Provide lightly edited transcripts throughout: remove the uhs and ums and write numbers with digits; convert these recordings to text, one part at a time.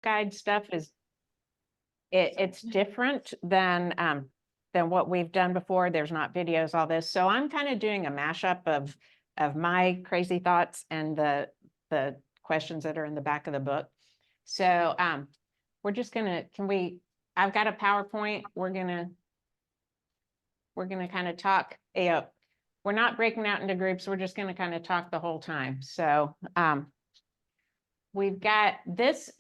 guide stuff is, it's different than what we've done before. There's not videos, all this. So I'm kind of doing a mashup of my crazy thoughts and the questions that are in the back of the book. So we're just gonna, I've got a PowerPoint. We're gonna kind of talk. We're not breaking out into groups. We're just gonna kind of talk the whole time. So we've got, this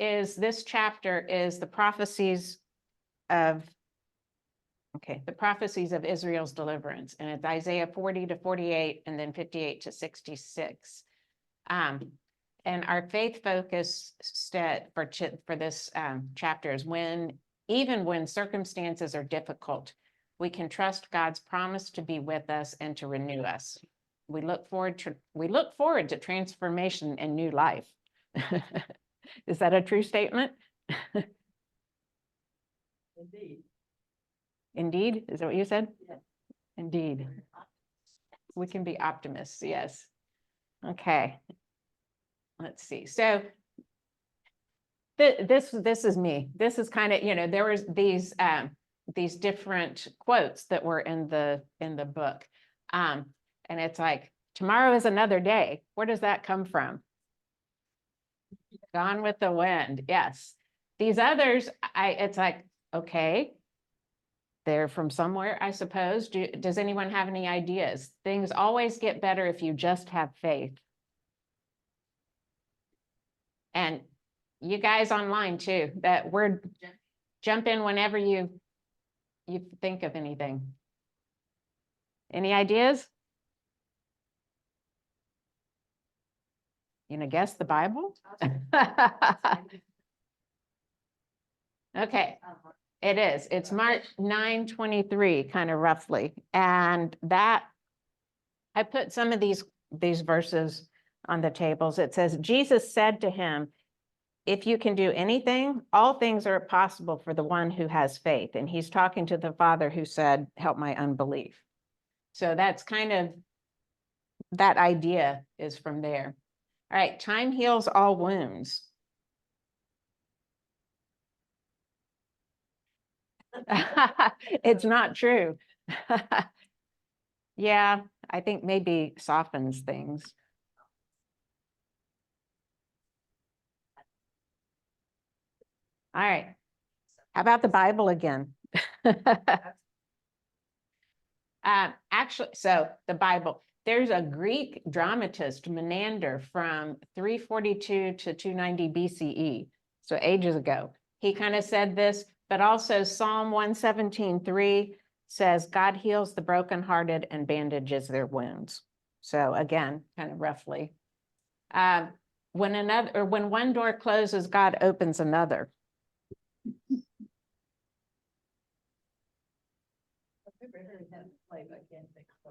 chapter is the prophecies of, the prophecies of Israel's deliverance. And it's Isaiah 40 to 48, and then 58 to 66. And our faith focus for this chapter is even when circumstances are difficult, we can trust God's promise to be with us and to renew us. We look forward to transformation and new life. Is that a true statement? Indeed. Indeed? Is that what you said? Yes. Indeed. We can be optimists, yes. Okay. Let's see. So this is me. This is kind of, there was these different quotes that were in the book. And it's like, tomorrow is another day. Where does that come from? Gone with the Wind. Yes. These others, it's like, okay, they're from somewhere, I suppose. Does anyone have any ideas? Things always get better if you just have faith. And you guys online too, that word, jump in whenever you think of anything. Any ideas? Guess the Bible? Okay, it is. It's Mark 9:23, kind of roughly. And that, I put some of these verses on the tables. It says, Jesus said to him, if you can do anything, all things are possible for the one who has faith. And he's talking to the Father who said, help my unbelief. So that's kind of, that idea is from there. All right, time heals all wounds. It's not true. Yeah, I think maybe softens things. All right. How about the Bible again? Actually, so the Bible, there's a Greek dramatist, Menander, from 342 to 290 BCE, so ages ago. He kind of said this, but also Psalm 117:3 says, God heals the brokenhearted and bandages their wounds. So again, kind of roughly. When one door closes, God opens another.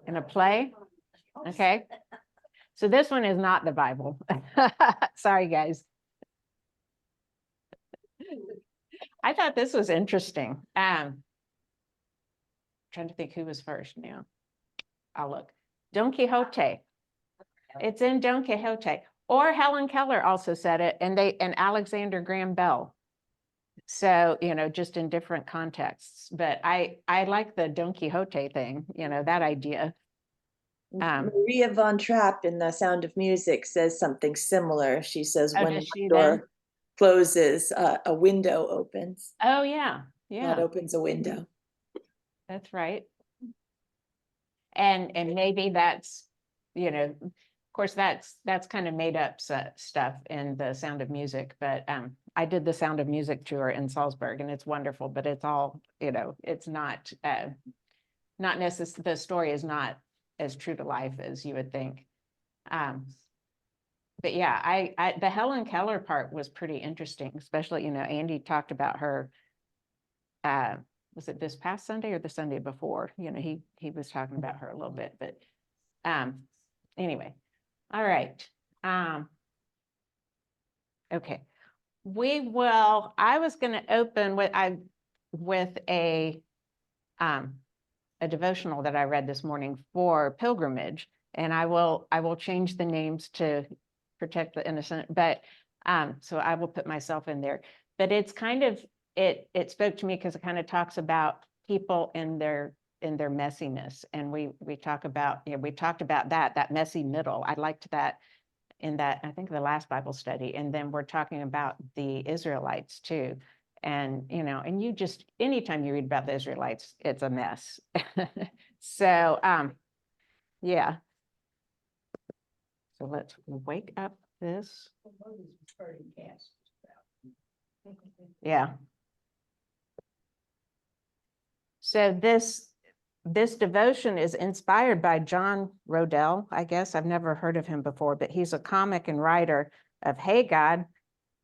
In a play? Okay. So this one is not the Bible. Sorry, guys. I thought this was interesting. Trying to think who was first now. I'll look. Don Quixote. It's in Don Quixote. Or Helen Keller also said it, and Alexander Graham Bell. So, just in different contexts. But I like the Don Quixote thing, that idea. Maria von Trapp in The Sound of Music says something similar. She says, when does a she door closes, a window opens. Oh, yeah. Yeah. God opens a window. That's right. And maybe that's, of course, that's kind of made up stuff in The Sound of Music, but I did the Sound of Music tour in Salzburg, and it's wonderful, but it's all, it's not necessarily, the story is not as true to life as you would think. But yeah, the Helen Keller part was pretty interesting, especially, Andy talked about her, was it this past Sunday or the Sunday before? He was talking about her a little bit, but anyway, all right. Okay, I was going to open with a devotional that I read this morning for pilgrimage, and I will change the names to protect the innocent, but so I will put myself in there. but it's kind of, it spoke to me because it kind of talks about people in their messiness. And we talk about, we talked about that messy middle. I liked that in that, I think the last Bible study. And then we're talking about the Israelites too. And, and you just, anytime you read about the Israelites, it's a mess. So, yeah. So let's wake up this. Yeah. So this devotion is inspired by John Rodell, I guess. I've never heard of him before, but he's a comic and writer of Hey God,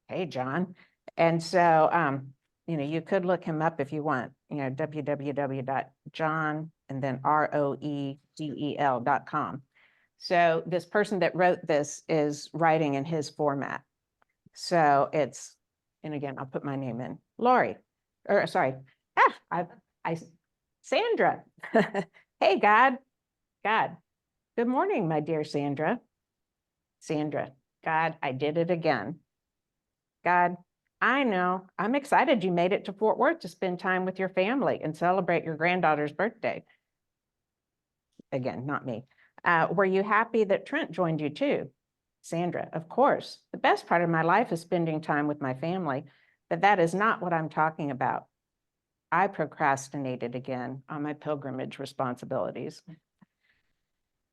Hey John. And so, you could look him up if you want, www.john and then ROEDEL.com. So this person that wrote this is writing in his format. So it's, and again, I'll put my name in, Lori, or sorry, Sandra. Hey, God. Good morning, my dear Sandra. Sandra, God, I did it again. God, I know. I'm excited you made it to Fort Worth to spend time with your family and celebrate your granddaughter's birthday. Again, not me. Were you happy that Trent joined you too? Sandra, of course. The best part of my life is spending time with my family, but that is not what I'm talking about. I procrastinated again on my pilgrimage responsibilities.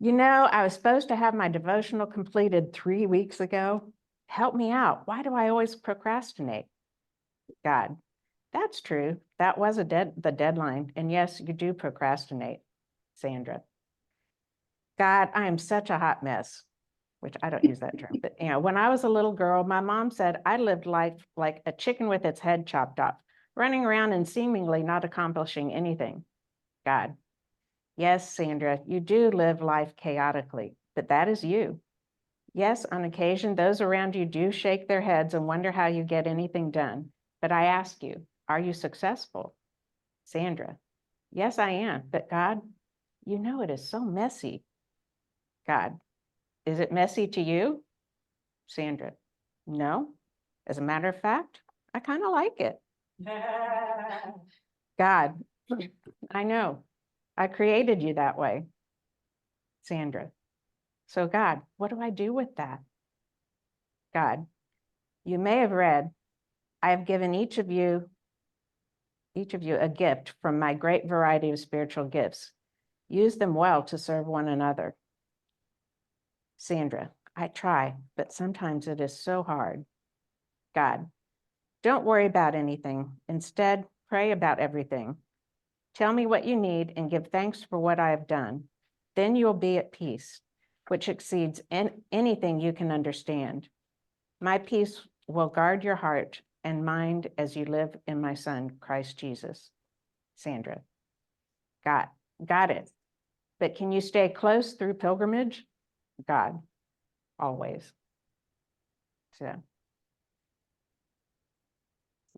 I was supposed to have my devotional completed 3 weeks ago. Help me out. Why do I always procrastinate? God, that's true. That was the deadline. And yes, you do procrastinate, Sandra. God, I am such a hot mess, which I don't use that term. But when I was a little girl, my mom said I lived life like a chicken with its head chopped off, running around and seemingly not accomplishing anything. God, yes, Sandra, you do live life chaotically, but that is you. Yes, on occasion, those around you do shake their heads and wonder how you get anything done. But I ask you, are you successful? Sandra, yes, I am. But God, it is so messy. God, is it messy to you? Sandra, no. As a matter of fact, I kind of like it. God, I know. I created you that way. Sandra, so God, what do I do with that? God, you may have read, I have given each of you a gift from my great variety of spiritual gifts. Use them well to serve one another. Sandra, I try, but sometimes it is so hard. God, don't worry about anything. Instead, pray about everything. Tell me what you need and give thanks for what I have done. Then you'll be at peace, which exceeds anything you can understand. My peace will guard your heart and mind as you live in my Son, Christ Jesus. Sandra, got it. But can you stay close through pilgrimage? God, always. So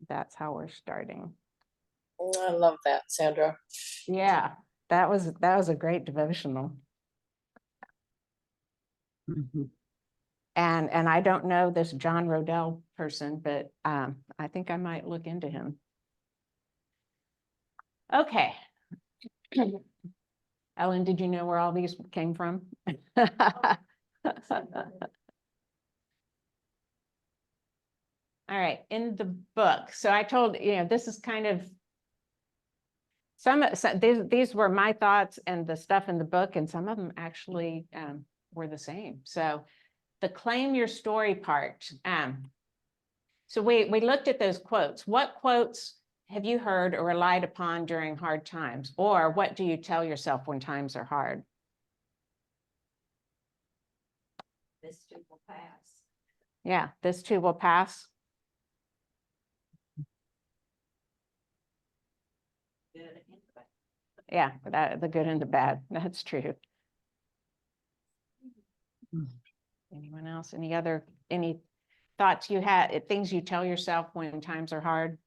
that's how we're starting. I love that, Sandra. Yeah, that was a great devotional. Mm-hmm. And I don't know this John Rodell person, but I think I might look into him. Okay. Ellen, did you know where all these came from? All right, in the book. So I told, this is kind of these were my thoughts and the stuff in the book, and some of them actually were the same. So the claim your story part. So we looked at those quotes. What quotes have you heard or relied upon during hard times? Or what do you tell yourself when times are hard? This too will pass. Yeah, this too will pass. Good and bad. Yeah, the good and the bad. That's true. Anyone else? Any thoughts you had, things you tell yourself when times are hard?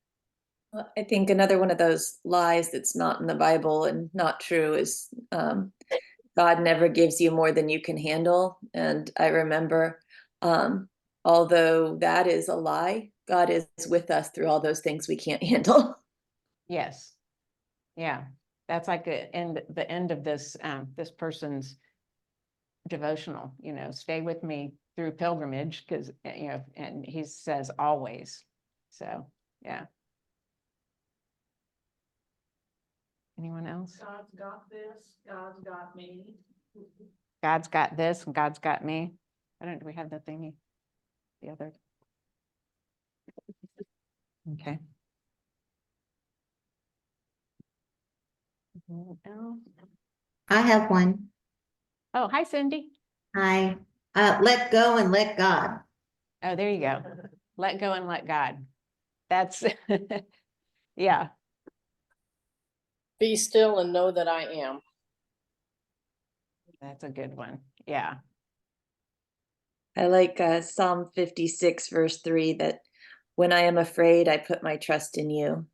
I think another one of those lies that's not in the Bible and not true is God never gives you more than you can handle. And I remember, although that is a lie, God is with us through all those things we can't handle. Yes. Yeah, that's like the end of this, this person's devotional, you know, stay with me through pilgrimage, because, you know, and he says always. So, yeah. Anyone else? God's got this, God's got me. God's got this and God's got me. Do we have the thingy? The other? Okay. Anyone else? I have one. Oh, hi, Cindy. Hi. Let go and let God. Oh, there you go. Let go and let God. That's, yeah, Be still and know that I am. that's a good one. Yeah. I like Psalm 56, verse 3, that when I am afraid, I put my trust in you.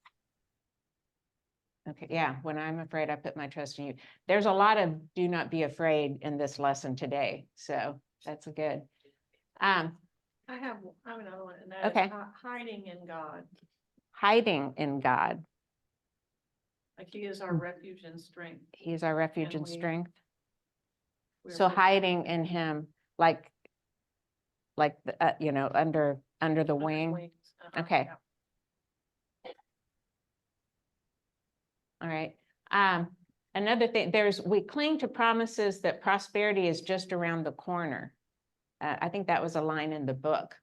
Okay, yeah, when I'm afraid, I put my trust in you. There's a lot of do not be afraid in this lesson today, so that's a good. I have another one, and that Okay. is hiding in God. Hiding in God. Like he is our refuge and strength. He's our refuge and we- strength. We're So with- hiding in him, like you know, under the under his wing. wings. Okay. Yeah. All right. Another thing, we cling to promises that prosperity is just around the corner. I think that was a line in the book.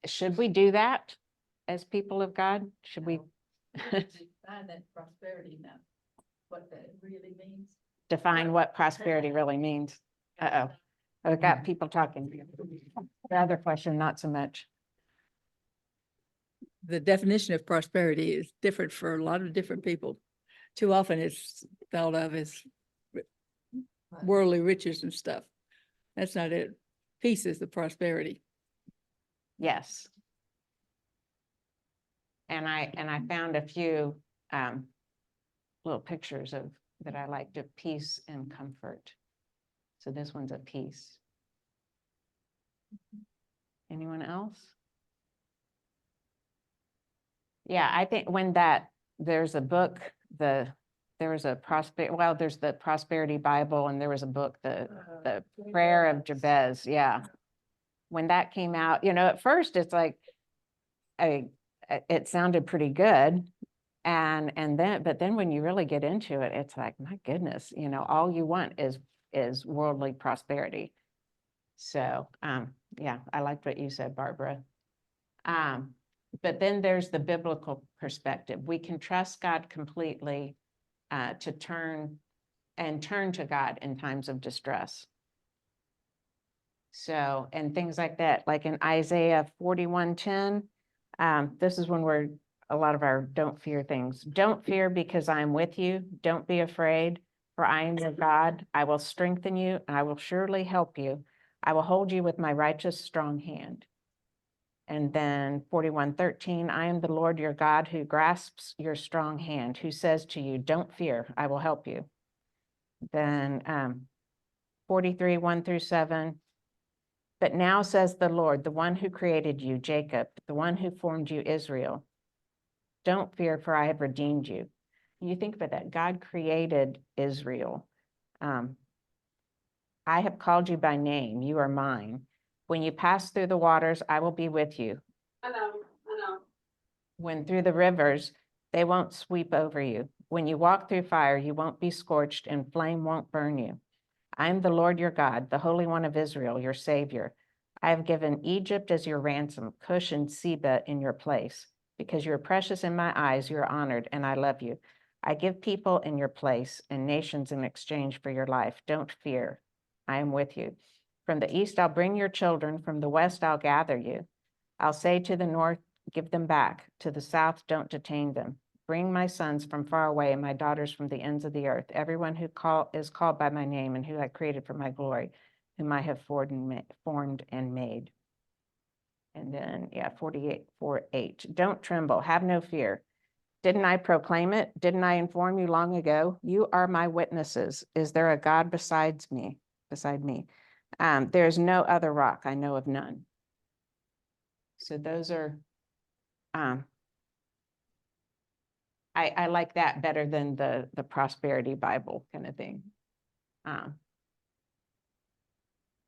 Should we do that as people of God? Should we Find that prosperity now, what that really means. define what prosperity really means? Uh-oh, I've got people talking. The other question, not so much. The definition of prosperity is different for a lot of different people. Too often it's thought of as worldly riches and stuff. That's not it. Peace is the prosperity. Yes. And I found a few little pictures of that I liked of peace and comfort. So this one's a peace. Anyone else? Yeah, I think when there's a book, there's the Prosperity Bible, and there was a book, the Prayer of Jabez. Yeah. When that came out, you know, at first it's like, it sounded pretty good. But then when you really get into it, it's like, my goodness, you know, all you want is worldly prosperity. So, yeah, I liked what you said, Barbara. But then there's the biblical perspective. We can trust God completely to turn to God in times of distress. So, and things like that, like in Isaiah 41:10, this is when a lot of our don't fear things. Don't fear because I am with you. Don't be afraid, for I am your God. I will strengthen you and I will surely help you. I will hold you with my righteous strong hand. And then 41:13, I am the Lord your God who grasps your strong hand, who says to you, don't fear, I will help you. Then 43:1-7, but now says the Lord, the one who created you, Jacob, the one who formed you, Israel, don't fear, for I have redeemed you. You think about that, God created Israel. I have called you by name, you are mine. When you pass through the waters, I will be with you. I know. When through the rivers, they won't sweep over you. When you walk through fire, you won't be scorched, and flame won't burn you. I am the Lord your God, the Holy One of Israel, your Savior. I have given Egypt as your ransom, Cush and Seba in your place. Because you are precious in my eyes, you are honored, and I love you. I give people in your place and nations in exchange for your life. Don't fear. I am with you. From the east, I'll bring your children. From the west, I'll gather you. I'll say to the north, give them back. To the south, don't detain them. Bring my sons from far away and my daughters from the ends of the earth. Everyone who is called by my name and who I created for my glory, whom I have formed and made. And then, yeah, 48:8. Don't tremble, have no fear. Didn't I proclaim it? Didn't I inform you long ago? You are my witnesses. Is there a God beside me? There is no other rock, I know of none. So those are, I like that better than the prosperity Bible kind of thing. All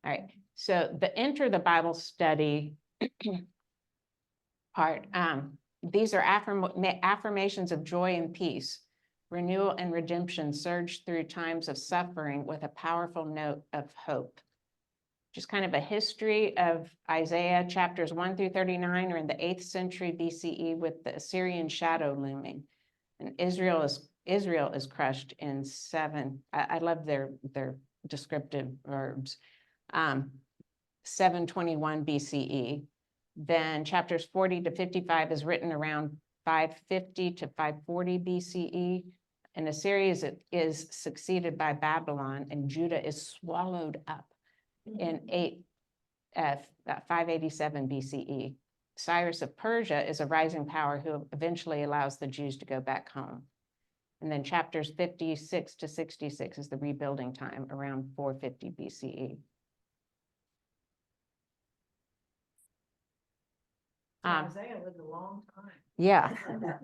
right, so the Enter the Bible Study part, these are affirmations of joy and peace. Renewal and redemption surge through times of suffering with a powerful note of hope. Just kind of a history of Isaiah chapters 1 through 39 are in the 8th century BCE with the Assyrian shadow looming. And Israel is crushed in 7. I love their descriptive verbs. 721 BCE. Then chapters 40 to 55 is written around 550 to 540 BCE. And Assyria is succeeded by Babylon, and Judah is swallowed up in 587 BCE. Cyrus of Persia is a rising power who eventually allows the Jews to go back home. And then chapters 56 to 66 is the rebuilding time around 450 BCE. Isaiah lived a long time. Yeah,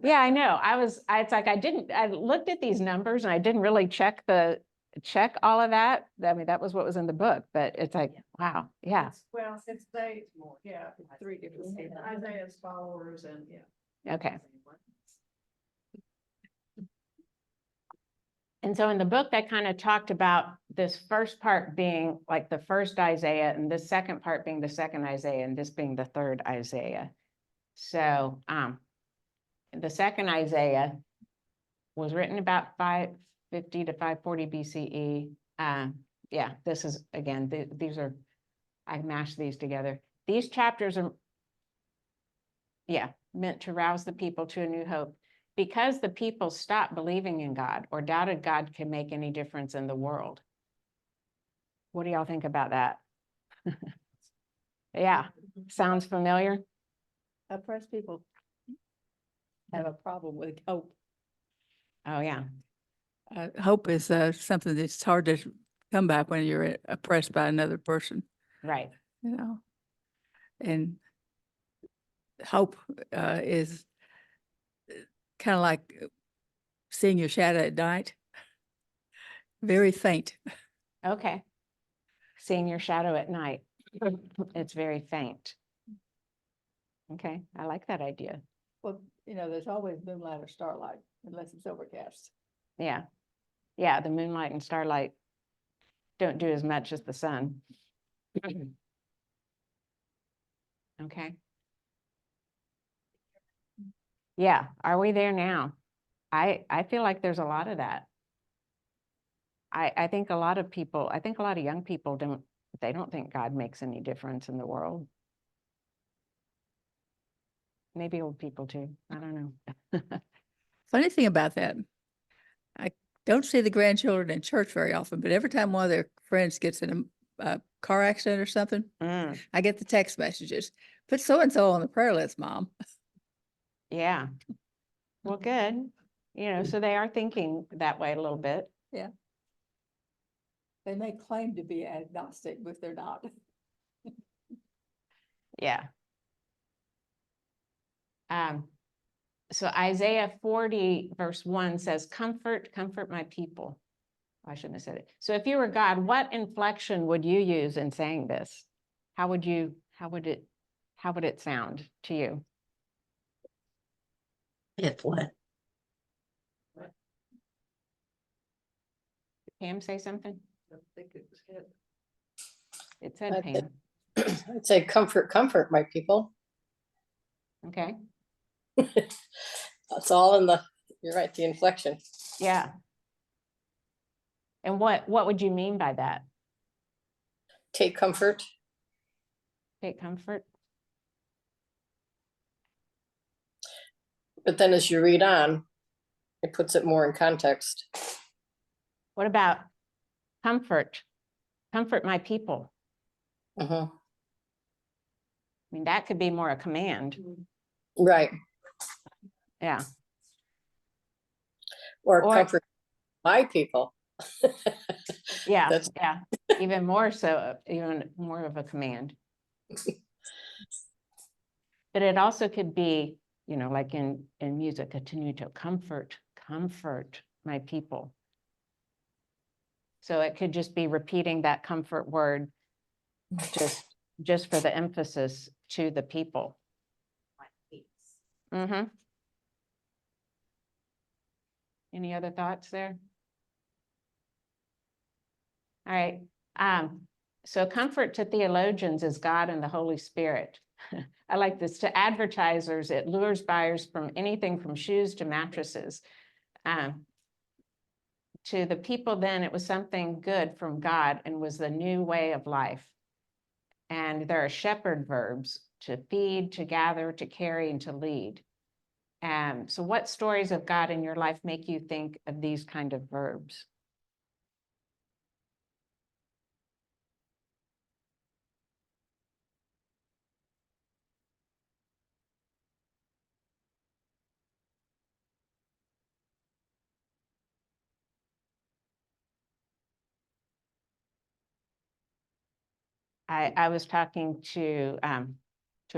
yeah, I know. It's like I looked at these numbers and I didn't really check all of that. I mean, that was what was in the book, but it's like, wow, yeah, It's- Well, it's they, yeah, 3 different people. Isaiah's followers and, yeah. okay. And so in the book, that kind of talked about this first part being like the first Isaiah, and this second part being the second Isaiah, and this being the third Isaiah. So the second Isaiah was written about 550 to 540 BCE. Yeah, this is, again, these are, I mashed these together. These chapters are, yeah, meant to rouse the people to a new hope. Because the people stopped believing in God or doubted God can make any difference in the world. What do y'all think about that? Yeah, sounds familiar? Oppressed people have a problem with hope. Oh, yeah, Hope is something that's hard to come by when you're oppressed by another person, right. you know. And hope is kind of like seeing your shadow at night. Very faint. Okay. Seeing your shadow at night. It's very faint. Okay, I like that idea. Well, you know, there's always moonlight or starlight unless it's overcast. Yeah. Yeah, the moonlight and starlight don't do as much as the sun. Okay. Yeah, are we there now? I feel like there's a lot of that. I think a lot of people, I think a lot of young people don't think God makes any difference in the world. Maybe old people too, I don't know. Funny thing about that, I don't see the grandchildren in church very often, but every time one of their friends gets in a car accident or something, Mm, I get the text messages. Put so-and-so on the prayer list, Mom. yeah. Well, good. You know, so they are thinking that way a little bit. They may claim to be agnostic, but they're not. Yeah. So Isaiah 40 verse 1 says, comfort my people. I shouldn't have said it. So if you were God, what inflection would you use in saying this? How would it sound to you? If what? Pam, say something? I think it was hit. It said That's it. Pam. I'd say comfort my people. Okay, That's all in you're right, the inflection. yeah. And what would you mean by that? Take comfort. Take comfort? But then as you read on, it puts it more in context. What about comfort? Comfort my people. Mhm. I mean, that could be more a command. Right. Yeah, Or Or- comfort my people. yeah, That's- yeah. Even more so, even more of a command. But it also could be, you know, like in music, continue to comfort my people. So it could just be repeating that comfort word, just for the emphasis to the people. Mm-hmm. Any other thoughts there? All right, so comfort to theologians is God and the Holy Spirit. I like this. To advertisers, it lures buyers from anything from shoes to mattresses. To the people then, it was something good from God and was the new way of life. And there are shepherd verbs: to feed, to gather, to carry, and to lead. So what stories of God in your life make you think of these kind of verbs? I was talking to a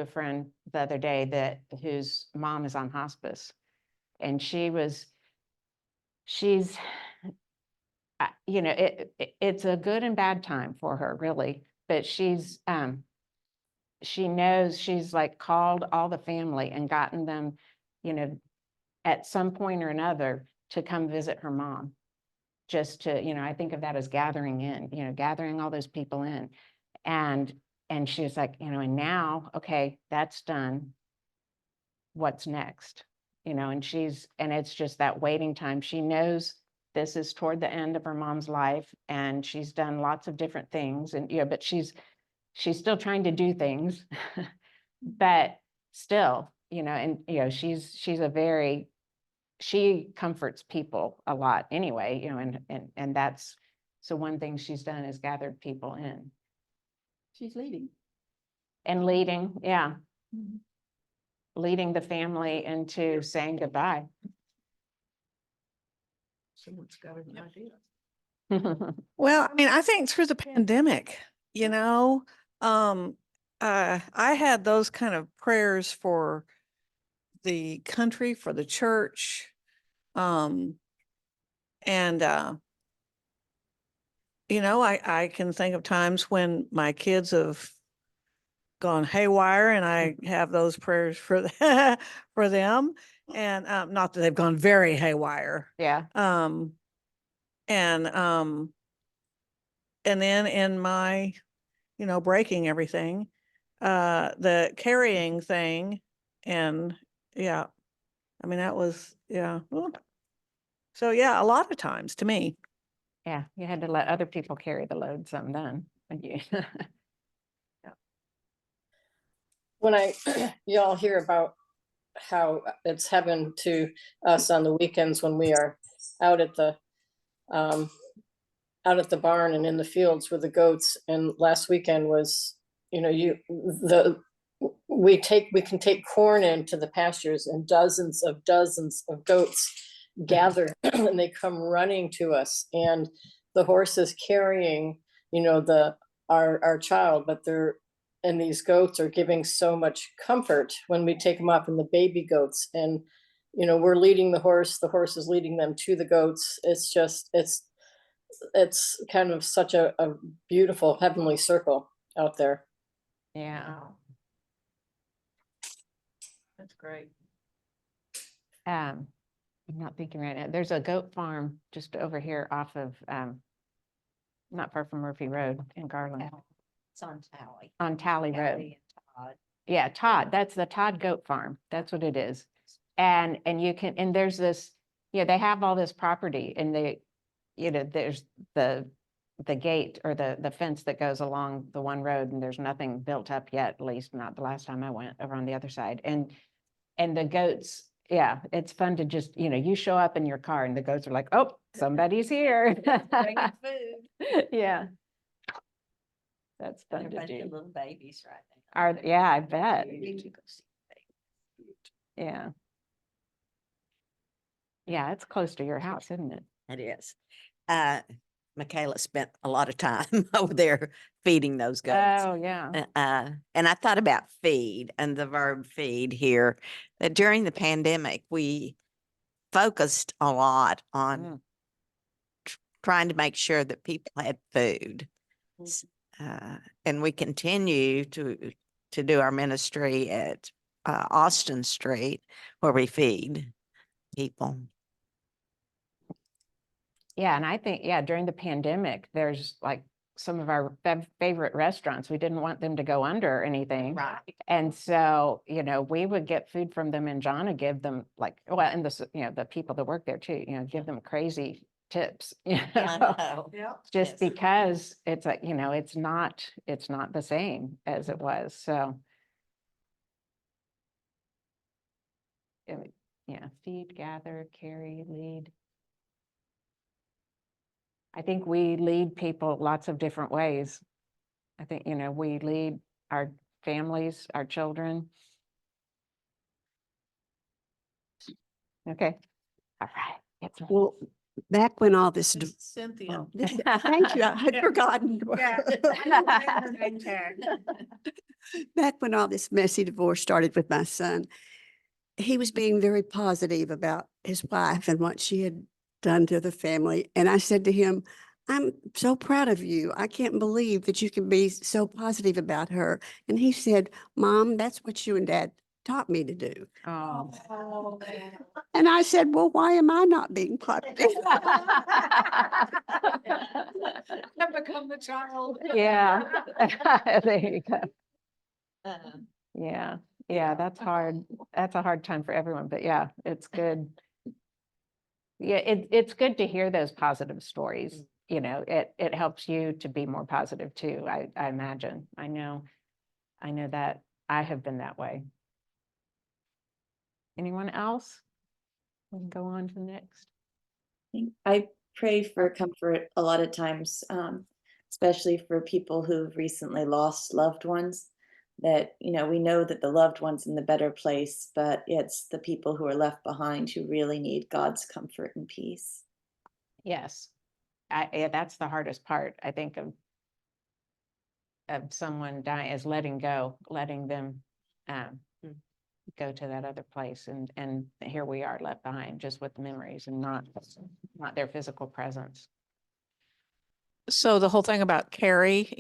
friend the other day whose mom is on hospice, and she's you know, it's a good and bad time for her, really, but she knows, she's like called all the family and gotten them, you know, at some point or another to come visit her mom, just to, you know, I think of that as gathering in, you know, gathering all those people in. And she was like, you know, and now, okay, that's done. What's next? You know, and it's just that waiting time. She knows this is toward the end of her mom's life, and she's done lots of different things, and, you know, but she's still trying to do things, but still, you know, and, you know, she comforts people a lot anyway, you know, and that's, so one thing she's done is gathered people in. She's leading. And leading, yeah. Leading the family into saying goodbye. Someone's got an idea. Well, I mean, I think through the pandemic, you know, I had those kind of prayers for the country, for the church. And you know, I can think of times when my kids have gone haywire, and I have those prayers for for them. And not that they've gone very haywire. Yeah, And then in my, you know, breaking everything, the carrying thing, and yeah, I mean, that was, yeah. Ooh. So yeah, a lot of times to me. yeah, you had to let other people carry the load some then. When y'all hear about how it's heaven to us on the weekends when we are out at the barn and in the fields with the goats. And last weekend was, you know, we can take corn into the pastures, and dozens of goats gather and they come running to us, and the horse is carrying, you know, our child, but and these goats are giving so much comfort when we take them off, and the baby goats, and, you know, we're leading the horse is leading them to the goats. It's just, it's kind of such a beautiful heavenly circle out there. Yeah. Wow. That's great. I'm not thinking right now. There's a goat farm just over here off of, not far from Murphy Road in Garland. It's on Tally. On Tally Road. Tally and Todd. Yeah, Todd, that's the Todd Goat Farm. That's what it is. And you can, and there's this, yeah, they have all this property, and they, you know, there's the gate or the fence that goes along the one road, and there's nothing built up yet, at least not the last time I went over on the other side. And the goats, yeah, it's fun to just, you know, you show up in your car and the goats are like, oh, somebody's here. Bringing food. Yeah. That's And fun they're a to bunch of do. little babies right now. Yeah, I bet. You need to go see the babies. Yeah. Yeah, it's close to your house, isn't it? It is. Michaela spent a lot of time over there feeding those goats. Oh, yeah. And I thought about feed and the verb feed here, that during the pandemic, we focused a lot on Mm. trying to make sure that people had food. And we continue to do our ministry at Austin Street, where we feed people. Yeah, and I think, yeah, during the pandemic, there's like some of our favorite restaurants, we didn't want them to go under or anything. Right. And so, we would get food from them, and John would give them like, well, and the people that work there too, give them crazy tips. I know. Yeah. Just Yes. because it's it's not the same as it was, so. Yeah, feed, gather, carry, lead. I think we lead people lots of different ways. I think, we lead our families, our children. Okay, all right. It's Well, back when all this, It's Cynthia. thank you, I had Yeah. forgotten. Back when all this messy divorce started with my son, he was being very positive about his wife and what she had done to the family. And I said to him, I'm so proud of you. I can't believe that you can be so positive about her. And he said, Mom, that's what you and Dad taught me to do. Oh. And I said, well, why am I not being positive? Have become the child. Yeah. There you go. Uh, Yeah, yeah, that's hard. That's a hard time for everyone, but yeah, it's good. Yeah, it's good to hear those positive stories. It helps you to be more positive too, I imagine. I know that I have been that way. Anyone else? We can go on to the next. I pray for comfort a lot of times, especially for people who've recently lost loved ones. That, we know that the loved one's in the better place, but it's the people who are left behind who really need God's comfort and peace. Yes, that's the hardest part, I think, of someone dying, is letting go, letting them go to that other place, and here we are left behind just with memories and not their physical presence. So the whole thing about Carrie,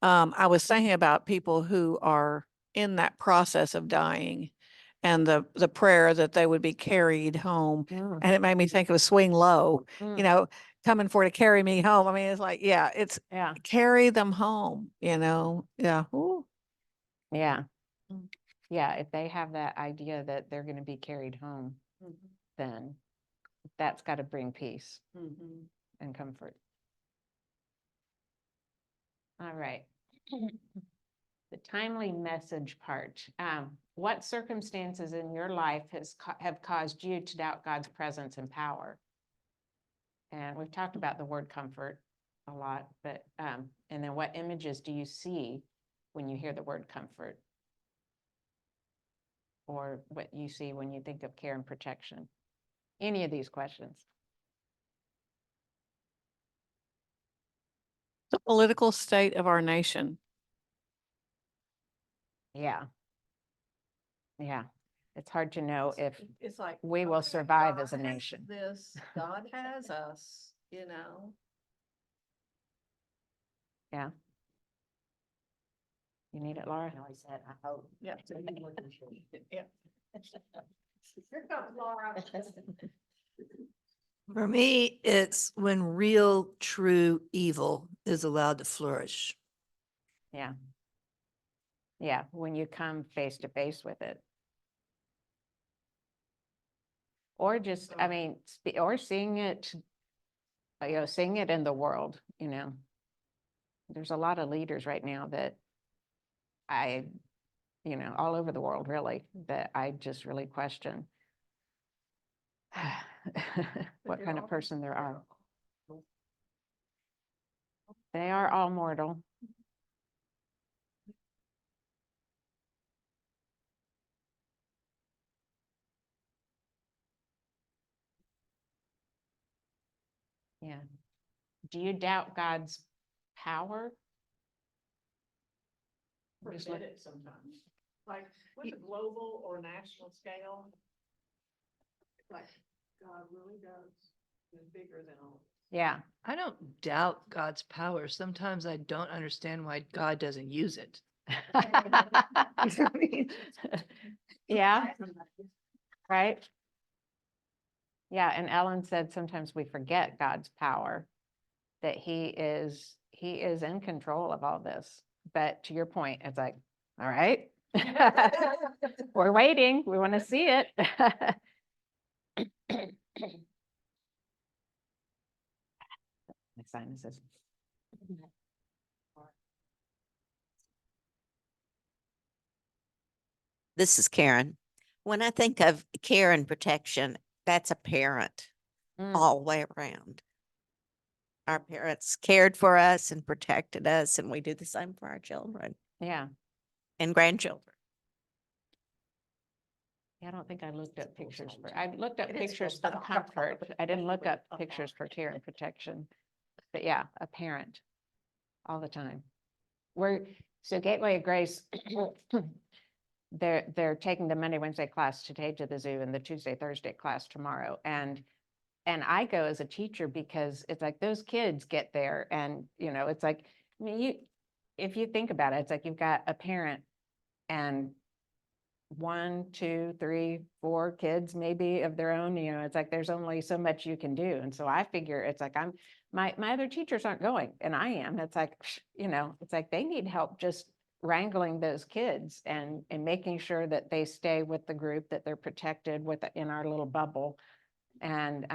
I was thinking about people who are in that process of dying and the prayer that they would be carried home. And it made me think of Swing Low, Mm. coming for to carry me home. I mean, it's like, yeah, it's Yeah, carry them home, yeah. Ooh. yeah. Yeah, if they have that idea that they're going to be carried home, then that's got to bring peace and comfort. All right. The timely message part. What circumstances in your life have caused you to doubt God's presence and power? And we've talked about the word comfort a lot, but and then what images do you see when you hear the word comfort? Or what you see when you think of care and protection? Any of these questions? The political state of our nation. Yeah. Yeah. It's hard to know if It's like. we will okay, survive God as a has nation. This, God has us, Yeah. You need it, Laura? I always said, I hope. Yeah. Yeah. Here comes Laura. For me, it's when real, true evil is allowed to flourish. Yeah. Yeah, when you come face to face with it. Or just, I mean, or seeing it, seeing it in the world, There's a lot of leaders right now that all over the world really, that I just really question what kind of person they are. They are all mortal. Yeah. do you doubt God's power? Just Forget look- it sometimes, like with a global or national scale. Like, God really does, is bigger than all. Yeah, I don't doubt God's power. Sometimes I don't understand why God doesn't use it. yeah, right? Yeah, and Ellen said sometimes we forget God's power, that he is in control of all this. But to your point, it's like, all right, we're waiting, we want to see it. My sinuses. This is Karen. When I think of care and protection, that's a parent Mm, all the way around. Our parents cared for us and protected us, and we do the same for our children yeah, and grandchildren. I don't think I looked up pictures I looked up pictures for comfort. I didn't look up pictures for care and protection. But yeah, a parent all the time. So Gateway of Grace, they're taking the Monday, Wednesday class today to the zoo and the Tuesday, Thursday class tomorrow. And I go as a teacher because it's like those kids get there and, it's like, I mean, if you think about it, it's like you've got a parent and 1, 2, 3, 4 kids maybe of their own, it's like there's only so much you can do. And so I figure it's like my other teachers aren't going and I am. It's like, it's like they need help just wrangling those kids and making sure that they stay with the group, that they're protected in our little bubble and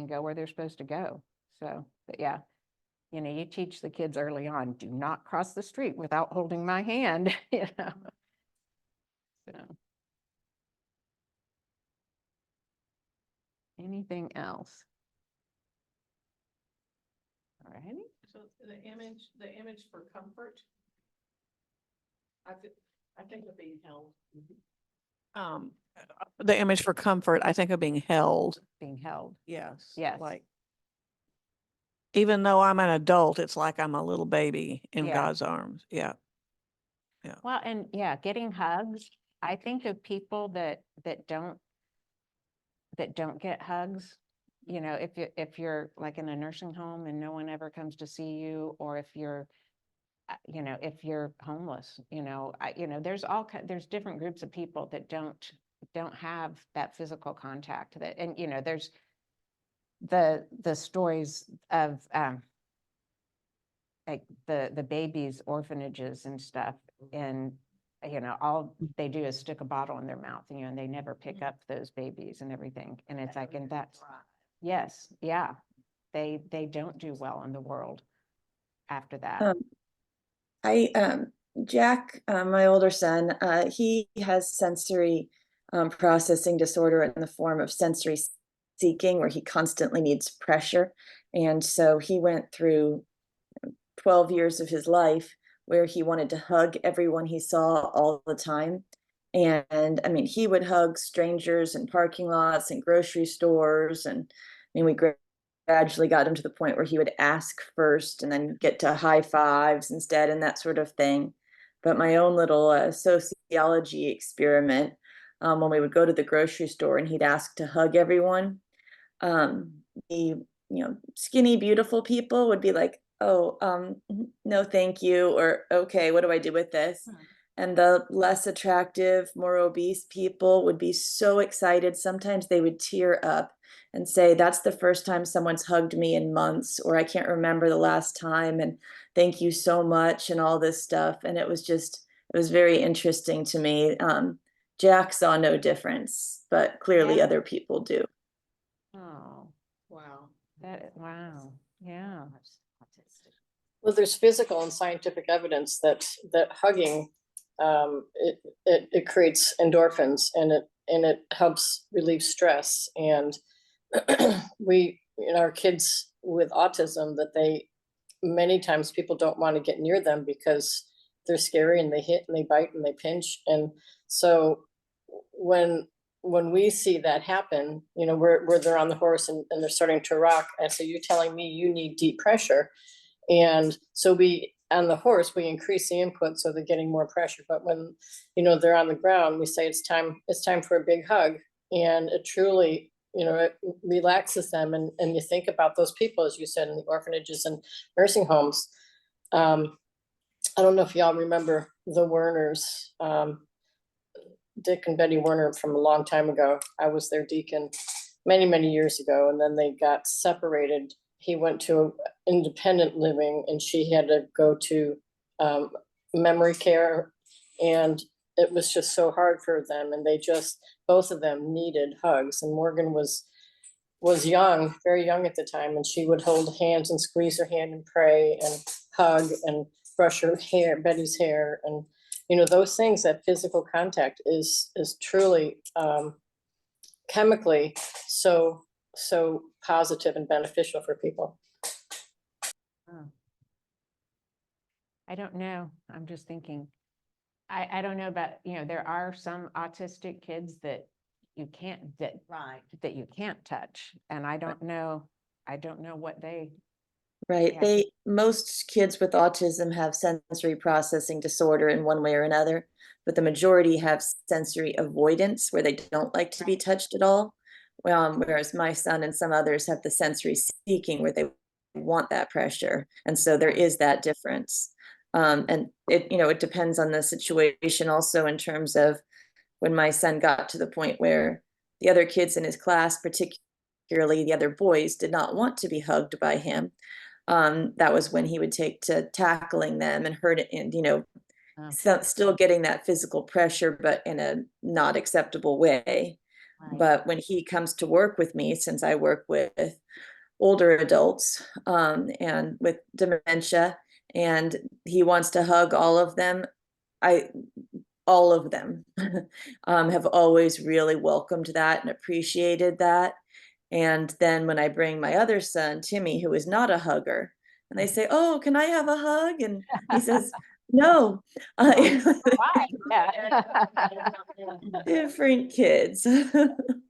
go where they're supposed to go. So, but yeah, you teach the kids early on, do not cross the street without holding my hand, So. Anything else? All righty. So the image for comfort. I think of being held. The image for comfort, I think of being held. Being held. Yes. Yes. Like, even though I'm an adult, it's like I'm a little baby in Yeah. God's arms. Yeah. Well, and yeah, getting hugs. I think of people that don't get hugs. If you're like in a nursing home and no one ever comes to see you, or if you're if you're homeless, there's different groups of people that don't have that physical contact and there's the stories of like the babies orphanages and stuff, and all they do is stick a bottle in their mouth, and they never pick up those babies and everything, and it's like, and that's, yes, yeah, they don't do well in the world after that. Jack, my older son, he has sensory processing disorder in the form of sensory seeking, where he constantly needs pressure. And so he went through 12 years of his life where he wanted to hug everyone he saw all the time. And I mean, he would hug strangers in parking lots and grocery stores. And I mean, we gradually got him to the point where he would ask first and then get to high fives instead and that sort of thing. But my own little sociology experiment, when we would go to the grocery store and he'd ask to hug everyone, the skinny, beautiful people would be like, oh, no, thank you. Or, okay, what do I do with this? And the less attractive, more obese people would be so excited. Sometimes they would tear up and say, that's the first time someone's hugged me in months, or I can't remember the last time. And thank you so much and all this stuff. And it was very interesting to me. Jack saw no difference, but clearly Yeah. other people do. Oh, Wow. wow, yeah. Well, there's physical and scientific evidence that hugging, it creates endorphins and it helps relieve stress. And our kids with autism, that many times people don't want to get near them because they're scary and they hit and they bite and they pinch. And so when when we see that happen, you know, where they're on the horse and they're starting to rock, I say, you're telling me you need deep pressure. And so we, on the horse, we increase the input so they're getting more pressure. But when, you know, they're on the ground, we say it's time for a big hug. And it truly, you know, it relaxes them. And you think about those people, as you said, in the orphanages and nursing homes. I don't know if y'all remember the Werners, Dick and Betty Werner from a long time ago. I was their deacon many, many years ago, and then they got separated. He went to independent living and she had to go to memory care. And it was just so hard for them. And they just, both of them needed hugs. And Morgan was young, very young at the time. And she would hold hands and squeeze her hand and pray and hug and brush her hair, Betty's hair. And, you know, those things, that physical contact is truly chemically so positive and beneficial for people. Oh. I don't know. I'm just thinking. I don't know about, you know, there are some autistic kids that you can't, that you can't touch. And I don't know what they, Right. Yeah. Most kids with autism have sensory processing disorder in one way or another, but the majority have sensory avoidance where they don't like to be touched at all. Whereas my son and some others have the sensory seeking where they want that pressure. And so there is that difference. And it, you know, it depends on the situation also in terms of when my son got to the point where the other kids in his class, particularly the other boys, did not want to be hugged by him. That was when he would take to tackling them and hurt it, and you know, Oh. still getting that physical pressure, but in a not acceptable way. Right. But when he comes to work with me, since I work with older adults and with dementia, and he wants to hug all of them, all of them have always really welcomed that and appreciated that. And then when I bring my other son, Timmy, who is not a hugger, and they say, "Oh, can I have a hug?" And he says, "No." Why? Yeah. Different kids.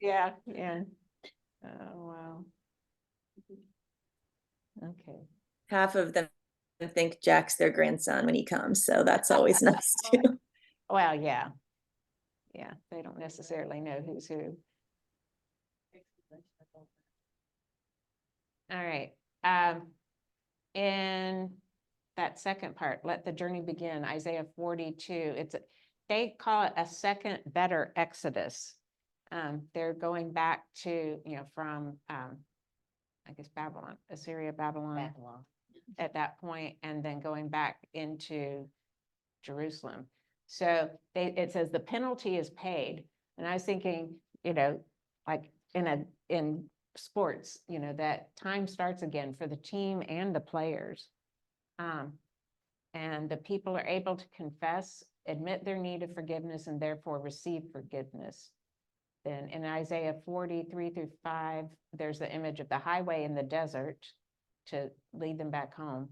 Yeah, yeah. Oh, wow. Okay. Half of them think Jack's their grandson when he comes, so that's always nice too. Well, yeah. Yeah, they don't necessarily know who's who. All right. In that second part, let the journey begin, Isaiah 42, they call it a second better Exodus. They're going back to, you know, from, I guess Babylon, Assyria, Babylon at that point, and then going back into Jerusalem. So it says the penalty is paid. And I was thinking, you know, like in sports, you know, that time starts again for the team and the players. And the people are able to confess, admit their need of forgiveness, and therefore receive forgiveness. Then in Isaiah 43-5, there's the image of the highway in the desert to lead them back home.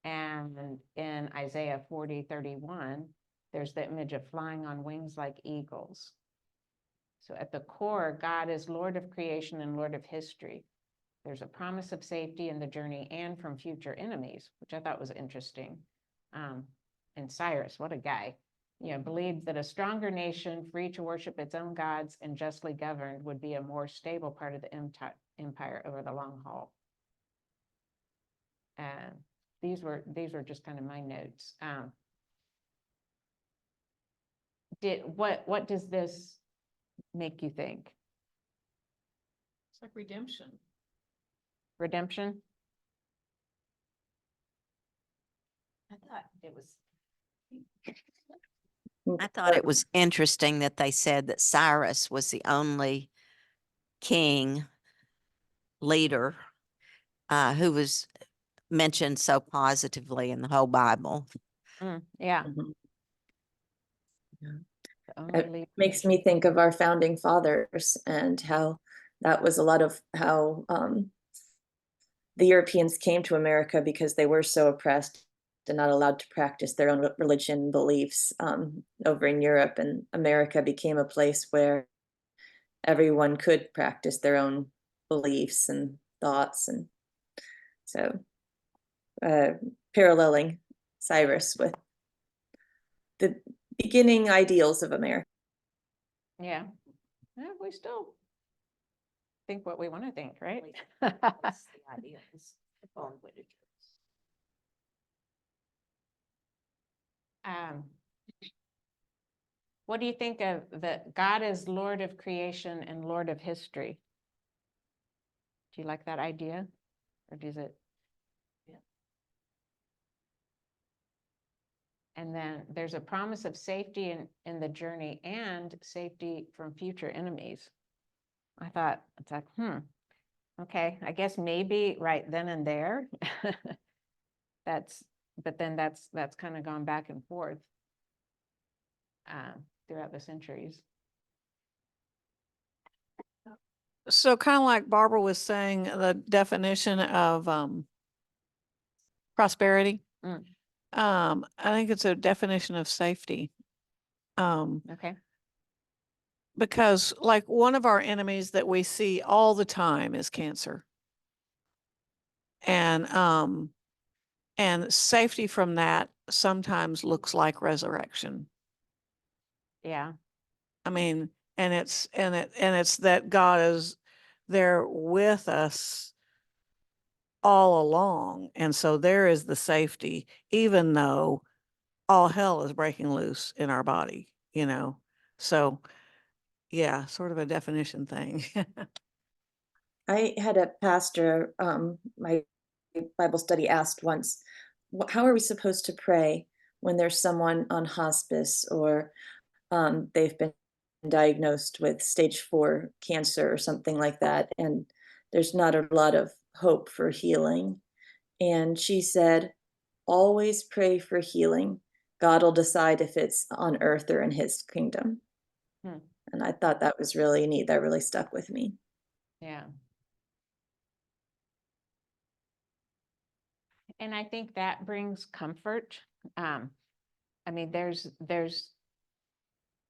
And in Isaiah 40:31, there's the image of flying on wings like eagles. So at the core, God is Lord of creation and Lord of history. There's a promise of safety in the journey and from future enemies, which I thought was interesting. And Cyrus, what a guy, you know, believed that a stronger nation, free to worship its own gods and justly governed, would be a more stable part of the empire over the long haul. And these were just kind of my notes. What does this make you think? It's like redemption. Redemption? I thought it was. I thought it was interesting that they said that Cyrus was the only king leader who was mentioned so positively in the whole Bible. Yeah. Mhm. The only It leader. makes me think of our founding fathers and how that was a lot of how the Europeans came to America because they were so oppressed and not allowed to practice their own religion beliefs over in Europe, and America became a place where everyone could practice their own beliefs and thoughts. And so paralleling Cyrus with the beginning ideals of America. Yeah. Yeah, we still think what we want to think, right? Um, what do you think of that God is Lord of creation and Lord of history? Do you like that idea? Or does it? Yeah. And then there's a promise of safety in the journey and safety from future enemies. I thought, it's like, okay, I guess maybe right then and there. But then that's kind of gone back and forth throughout the centuries. So kind of like Barbara was saying, the definition of prosperity. Mm. I think it's a definition of safety. Okay. Because like one of our enemies that we see all the time is cancer. And safety from that sometimes looks like resurrection. Yeah. I mean, and it's that God is there with us all along. And so there is the safety, even though all hell is breaking loose in our body, you know? So yeah, sort of a definition thing. I had a pastor, my Bible study asked once, how are we supposed to pray when there's someone on hospice or they've been diagnosed with stage 4 cancer or something like that, and there's not a lot of hope for healing? And she said, always pray for healing. God will decide if it's on earth or in his kingdom. Hmm. And I thought that was really neat. That really stuck with me. Yeah. And I think that brings comfort. I mean, there's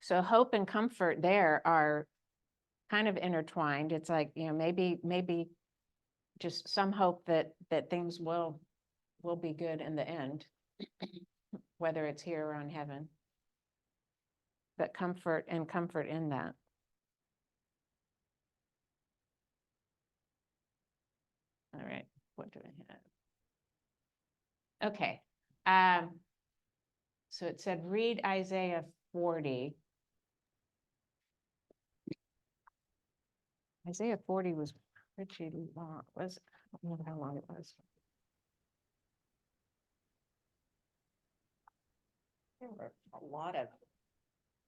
so hope and comfort there are kind of intertwined. It's like, maybe just some hope that things will be good in the end, whether it's here or on heaven. But comfort in that. All right, what do I have? Okay. So it said, read Isaiah 40. Isaiah 40 was pretty long. I don't remember how long it was. There were a lot of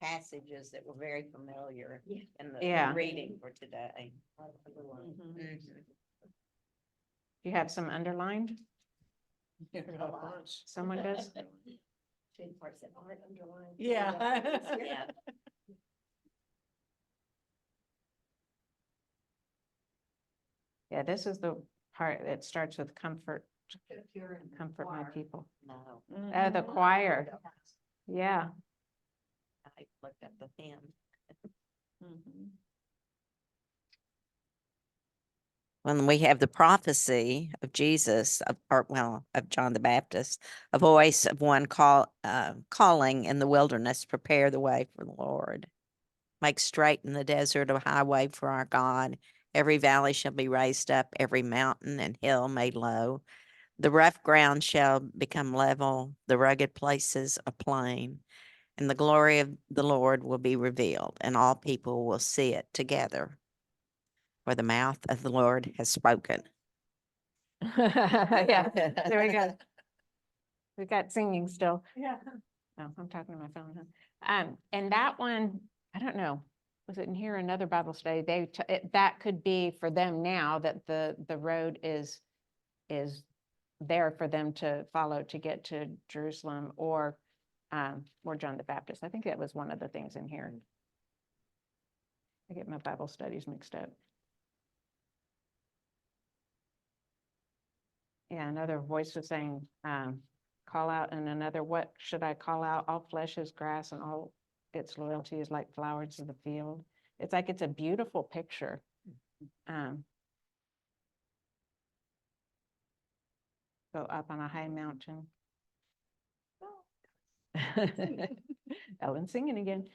passages that were very familiar in the Yeah. reading for today. Mhm. Do you have some underlined? Someone does? Parts that aren't underlined. Yeah. Yeah. Yeah, this is the part that starts with comfort my people. No. The choir. Yeah. I looked at the hymn. When we have the prophecy of Jesus, of John the Baptist, a voice of one calling in the wilderness, prepare the way for the Lord. Make straight in the desert a highway for our God. Every valley shall be raised up, every mountain and hill made low. The rough ground shall become level, the rugged places a plain. And the glory of the Lord will be revealed, and all people will see it together. For the mouth of the Lord has spoken. Yeah, there we go. We got singing still. Yeah. Oh, I'm talking to my phone, huh? And that one, I don't know, was it in here, another Bible study? That could be for them now that the road is there for them to follow to get to Jerusalem, or John the Baptist. I think that was one of the things in here. I get my Bible studies mixed up. Yeah, another voice was saying, call out, and another, what should I call out? All flesh is grass and all its loyalty is like flowers of the field. It's like, it's a beautiful picture. Go up on a high mountain. Ellen singing again.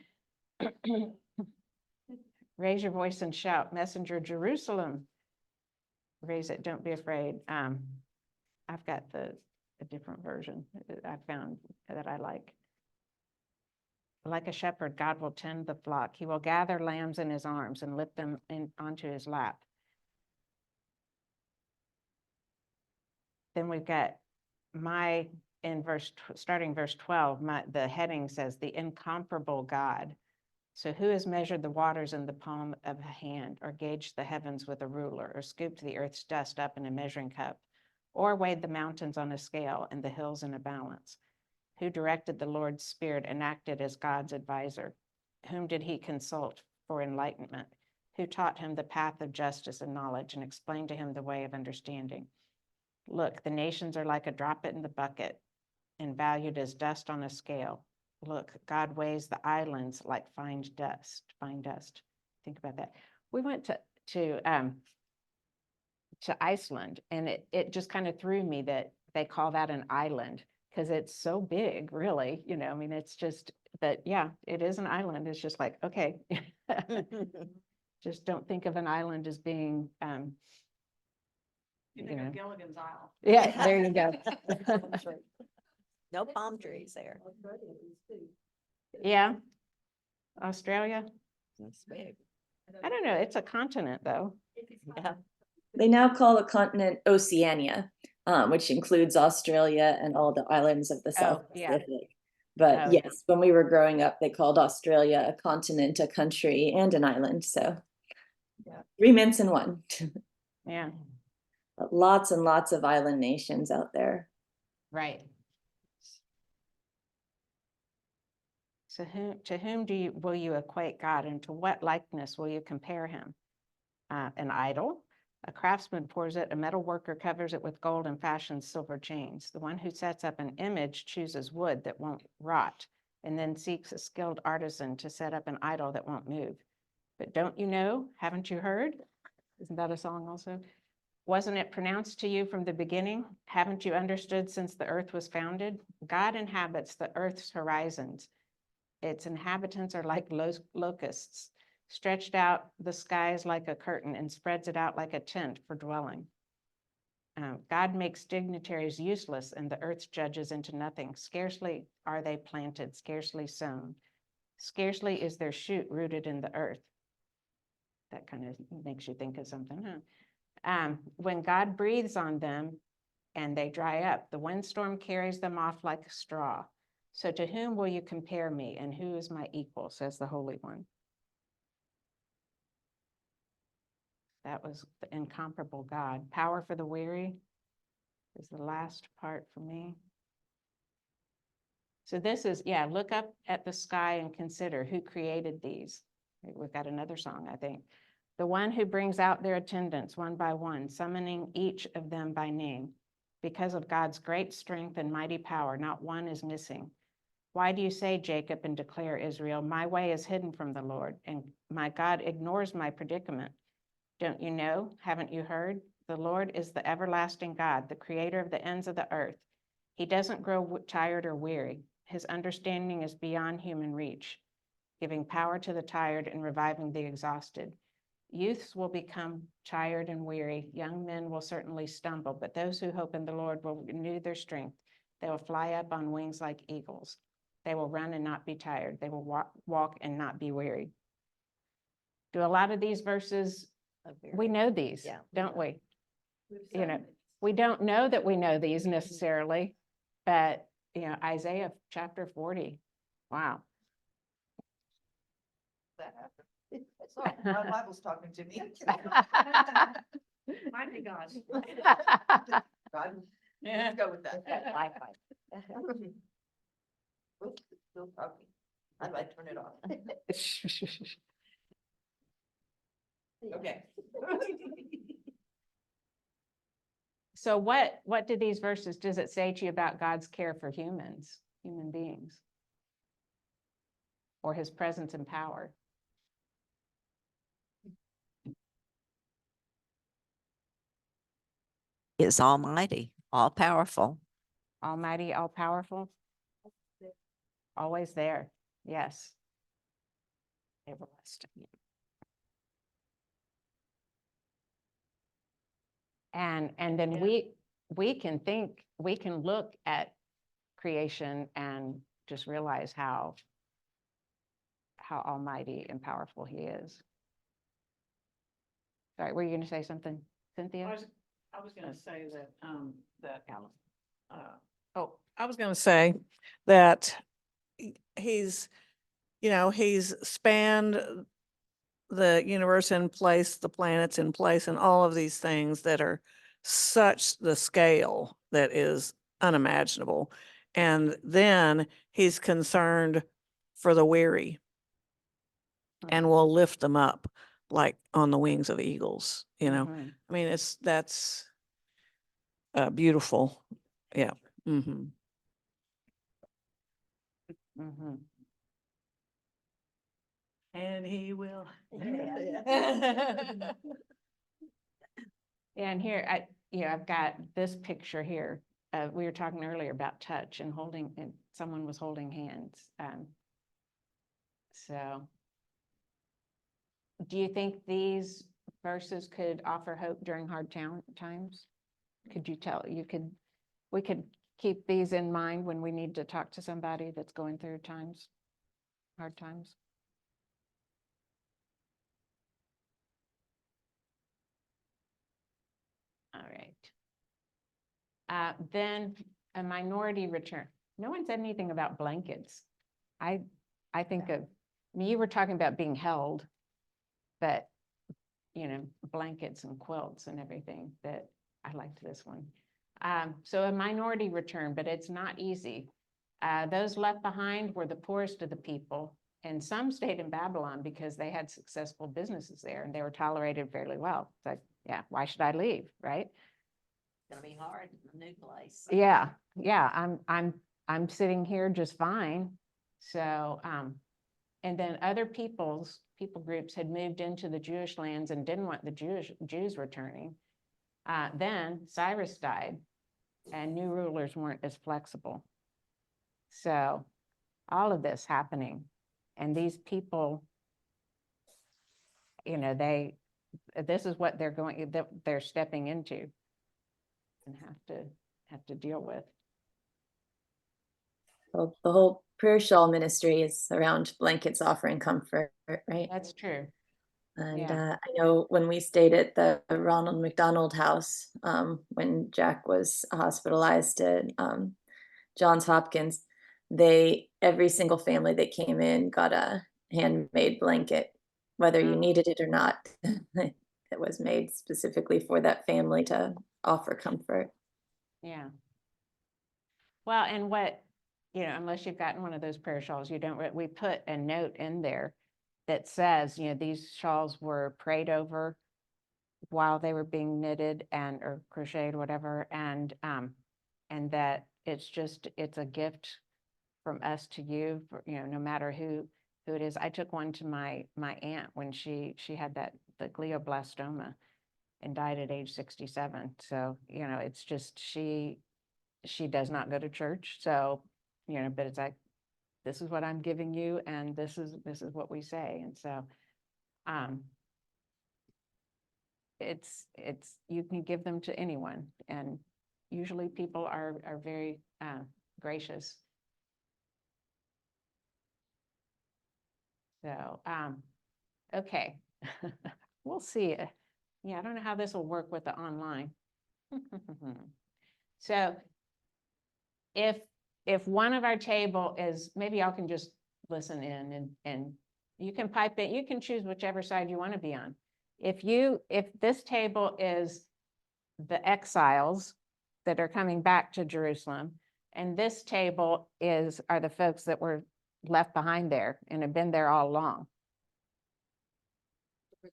Raise your voice and shout, messenger Jerusalem. Raise it, don't be afraid. I've got a different version I found that I like. Like a shepherd, God will tend the flock. He will gather lambs in his arms and lift them onto his lap. Then we've got starting verse 12, the heading says, the incomparable God. So who has measured the waters in the palm of a hand, or gauged the heavens with a ruler, or scooped the earth's dust up in a measuring cup, or weighed the mountains on a scale and the hills in a balance? Who directed the Lord's spirit and acted as God's advisor? Whom did he consult for enlightenment? Who taught him the path of justice and knowledge and explained to him the way of understanding? Look, the nations are like a drop in the bucket and valued as dust on a scale. Look, God weighs the islands like fine dust. Think about that. We went to Iceland, and it just kind of threw me that they call that an island, because it's so big, really. You know, I mean, it's just, but yeah, it is an island. It's just like, okay. Just don't think of an island as being, You think of Gilligan's Isle. yeah, there you go. No palm trees there. Yeah. Australia, That's big. I don't know, it's a continent though. Yeah. They now call the continent Oceania, which includes Australia and all the islands of the South yeah. Pacific. But Oh, yeah. yes, when we were growing up, they called Australia a continent, a country, and an island. So Yeah. 3 mints in one. Yeah, But lots and lots of island nations out there. right. So to whom will you equate God, and to what likeness will you compare him? An idol? A craftsman pours it, a metal worker covers it with gold and fashions silver chains. The one who sets up an image chooses wood that won't rot, and then seeks a skilled artisan to set up an idol that won't move. But don't you know? Haven't you heard? Isn't that a song also? Wasn't it pronounced to you from the beginning? Haven't you understood since the earth was founded? God inhabits the earth's horizons. Its inhabitants are like locusts, stretched out the skies like a curtain and spreads it out like a tent for dwelling. God makes dignitaries useless and the earth's judges into nothing. Scarcely are they planted, scarcely sown. Scarcely is their shoot rooted in the earth. That kind of makes you think of something, huh? When God breathes on them and they dry up, the windstorm carries them off like straw. So to whom will you compare me, and who is my equal, says the Holy One. That was the incomparable God. Power for the weary is the last part for me. So this is, yeah, look up at the sky and consider who created these. We've got another song, I think. The one who brings out their attendants one by one, summoning each of them by name. Because of God's great strength and mighty power, not one is missing. Why do you say, Jacob, and declare, Israel, my way is hidden from the Lord, and my God ignores my predicament? Don't you know? Haven't you heard? The Lord is the everlasting God, the creator of the ends of the earth. He doesn't grow tired or weary. His understanding is beyond human reach, giving power to the tired and reviving the exhausted. Youths will become tired and weary. Young men will certainly stumble, but those who hope in the Lord will renew their strength. They will fly up on wings like eagles. They will run and not be tired. They will walk and not be weary. Do a lot of these verses, we know these, Yeah. don't we? You know, we don't know that we know these necessarily, but you know, Isaiah chapter 40, wow. That happened. Sorry, my Bible's talking to me. Might be God. God, let's go with that. Oops, it's still talking. I might turn it off. Okay. So what do these verses, does it say to you about God's care for humans, human beings? Or his presence and power? is almighty, all powerful. Almighty, all powerful. Always there. Yes. Everlasting. And then we can think, we can look at creation and just realize how almighty and powerful he is. Sorry, were you gonna say something, Cynthia? I was gonna say that, I was gonna say that he's, he's spanned the universe in place, the planets in place, and all of these things that are such the scale that is unimaginable. And then he's concerned for the weary and will lift them up like on the wings of eagles, Mhm. I mean, that's beautiful. Yeah. Mm-hmm. Mhm. and he will. And here, I've got this picture here. We were talking earlier about touch and holding, and someone was holding hands. So do you think these verses could offer hope during hard times? Could you tell, we could keep these in mind when we need to talk to somebody that's going through hard times? All right. Then a minority return. No one said anything about blankets. I think of, you were talking about being held, but blankets and quilts and everything, that I liked this one. So a minority return, but it's not easy. Those left behind were the poorest of the people, and some stayed in Babylon because they had successful businesses there and they were tolerated fairly well. It's like, yeah, why should I leave, right? It's gonna be hard in a new place. Yeah, I'm sitting here just fine. So, and then other people groups had moved into the Jewish lands and didn't want the Jews returning. Then Cyrus died and new rulers weren't as flexible. So all of this happening, and these people, this is what they're stepping into and have to deal with. Well, the whole prayer shawl ministry is around blankets offering comfort, right? That's true. And Yeah. I know when we stayed at the Ronald McDonald House, when Jack was hospitalized at Johns Hopkins, every single family that came in got a handmade blanket, whether you needed it or not. It was made specifically for that family to offer comfort. Yeah. Well, and unless you've gotten one of those prayer shawls, we put a note in there that says, these shawls were prayed over while they were being knitted or crocheted, whatever. And that it's a gift from us to you, no matter who it is. I took one to my aunt when she had the glioblastoma and died at age 67. So, it's just, she does not go to church. So, but it's like, this is what I'm giving you, and this is what we say. And so, it's you can give them to anyone, and usually people are very gracious. So, okay, we'll see. Yeah, I don't know how this will work with the online. So if one of our table is, maybe y'all can just listen in and you can pipe in, you can choose whichever side you want to be on. If this table is the exiles that are coming back to Jerusalem, and this table are the folks that were left behind there and have been there all along.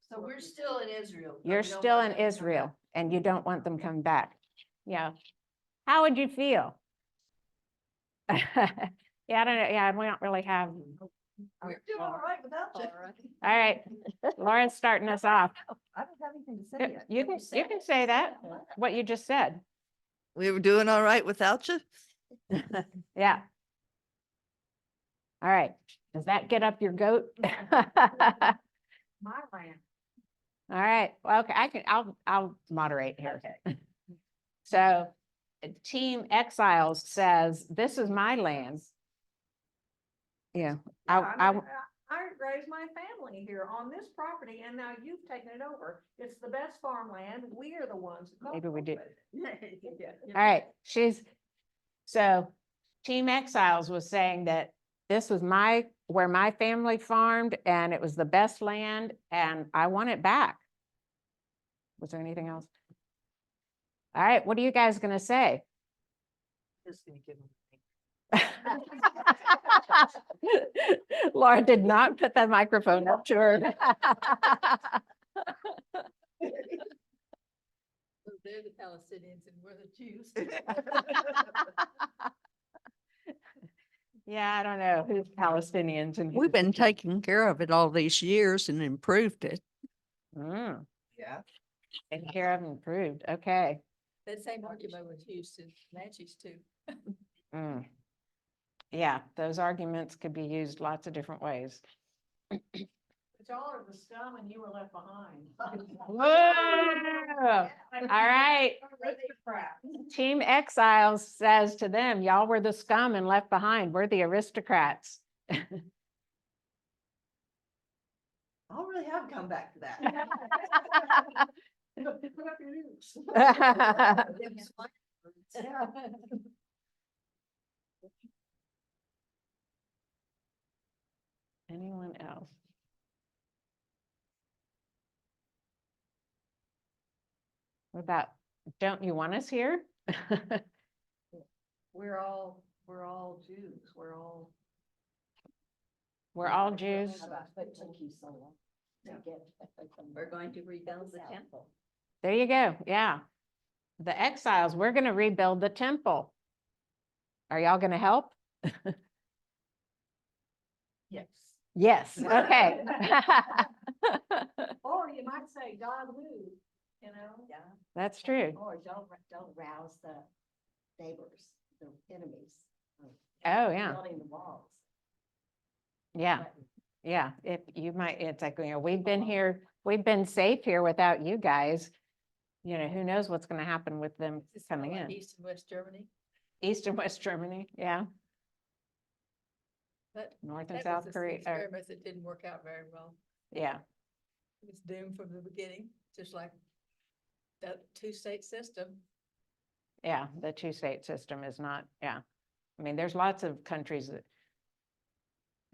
So we're still in Israel. but You're we don't still want in them to come Israel back. and you don't want them coming back. Yeah. How would you feel? Yeah, I don't know. Yeah, we don't really have We're doing all right without you. All right, Laura's starting us off. I don't have anything to say yet. You can say that, what you just said. We were doing all right without you? Yeah. All right, does that get up your goat? My land. All right, well, okay, I'll moderate here. So Team Exiles says, this is my land. Yeah, I I raised my family here on this property and now you've taken it over. It's the best farmland. We are the ones. who Maybe we do. All all right, so Team Exiles was saying that this was where my family farmed and it was the best land and I want it back. Was there anything else? All right, what are you guys gonna say? Just gonna give them. Laura did not put that microphone up to her. They're the Palestinians and we're the Jews. Yeah, I don't know who's Palestinians and. We've been taking care of it all these years and improved it. Mm, Yeah. taken care of and improved, okay. That same argument was used in Natchez too. Mm. Yeah, those arguments could be used lots of different ways. But y'all are the scum and you were left behind. Whoa! All right, Team Exiles says to them, y'all were the scum and left behind. We're the aristocrats. I'll really have come back to that. Put up your news. Anyone else? What about, don't you want us here? We're all Jews. We're all. We're all Jews. What took you so long to get? We're going to rebuild the temple. There you go. Yeah. The exiles, we're going to rebuild the temple. Are y'all going to help? Yes. Yes. Okay. Or you might say God who, you know? Yeah. That's true. Or don't rouse the neighbors, the enemies. of Oh, yeah. Building the walls. Yeah. Yeah. If you might, it's like, we've been here, we've been safe here without you guys. Who knows what's going to happen with them Is this coming like in. East and West Germany, East and West Germany. Yeah. but North and that South was Korea. an experiment that didn't work out very well. Yeah. It was doomed from the beginning, just like that two-state system. Yeah. The two-state system is not, yeah. I mean, there's lots of countries that,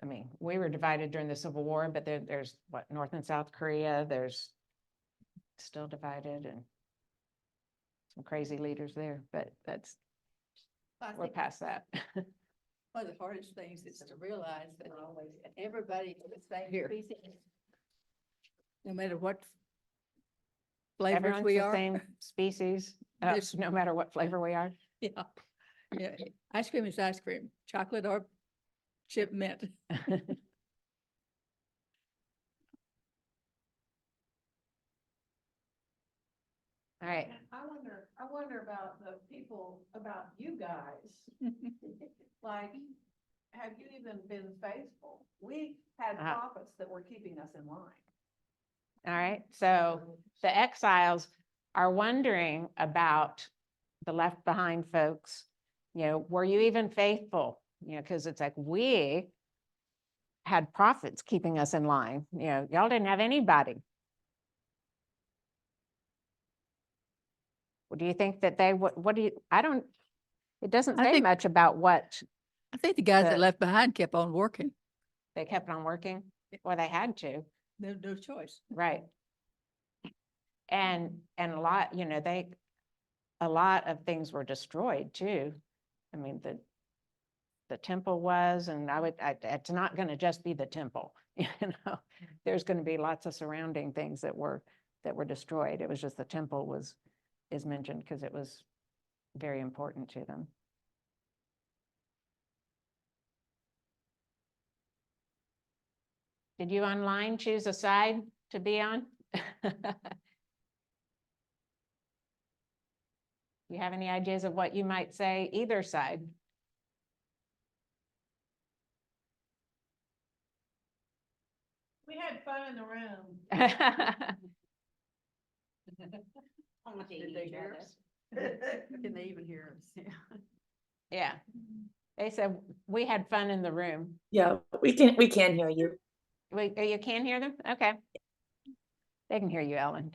I mean, we were divided during the Civil War, but there's what, North and South Korea, there's still divided and some crazy leaders there, but we're think past that. one of the hardest things is to realize that everybody is the same species. No matter what flavors Everyone's we the are. same species, There's- no matter what flavor we are. Yeah, yeah, ice cream is ice cream, chocolate or chip mint. All right. And I wonder about the people, about you guys. Like, have you even been faithful? We had Uh-huh. prophets that were keeping us in line. All right, so the exiles are wondering about the left behind folks. Were you even faithful? Because it's like we had prophets keeping us in line. Y'all didn't have anybody. What do you think that what do you, it doesn't I say think- much about what I think the guys The- that left behind kept on working. they kept on working. Well, they had to. No choice. Right. And a lot, a lot of things were destroyed too. I mean, the temple was, and it's not going to just be the temple, there's going to be lots of surrounding things that were destroyed. It was just the temple is mentioned because it was very important to them. Did you online choose a side to be on? You have any ideas of what you might say either side? We had fun in the room. Did they hear us? Can they even hear us? Yeah, they said we had fun in the room. Yeah, we can hear you. Wait, oh, you can't hear them? Okay. They can hear you, Ellen.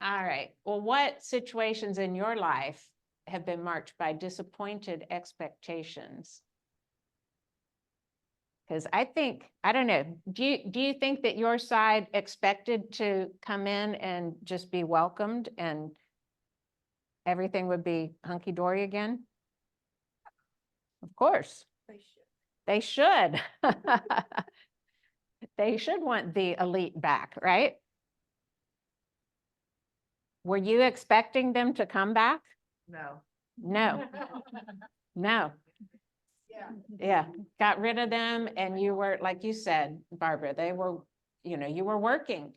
All right. Well, what situations in your life have been marked by disappointed expectations? Because I think, I don't know, do you think that your side expected to come in and just be welcomed and everything would be hunky-dory again? Of course. They should. They should want the elite back, right? Were you expecting them to come back? No. No, no. Yeah. Yeah, got rid of them and you were, like you said, Barbara, they were, you were working.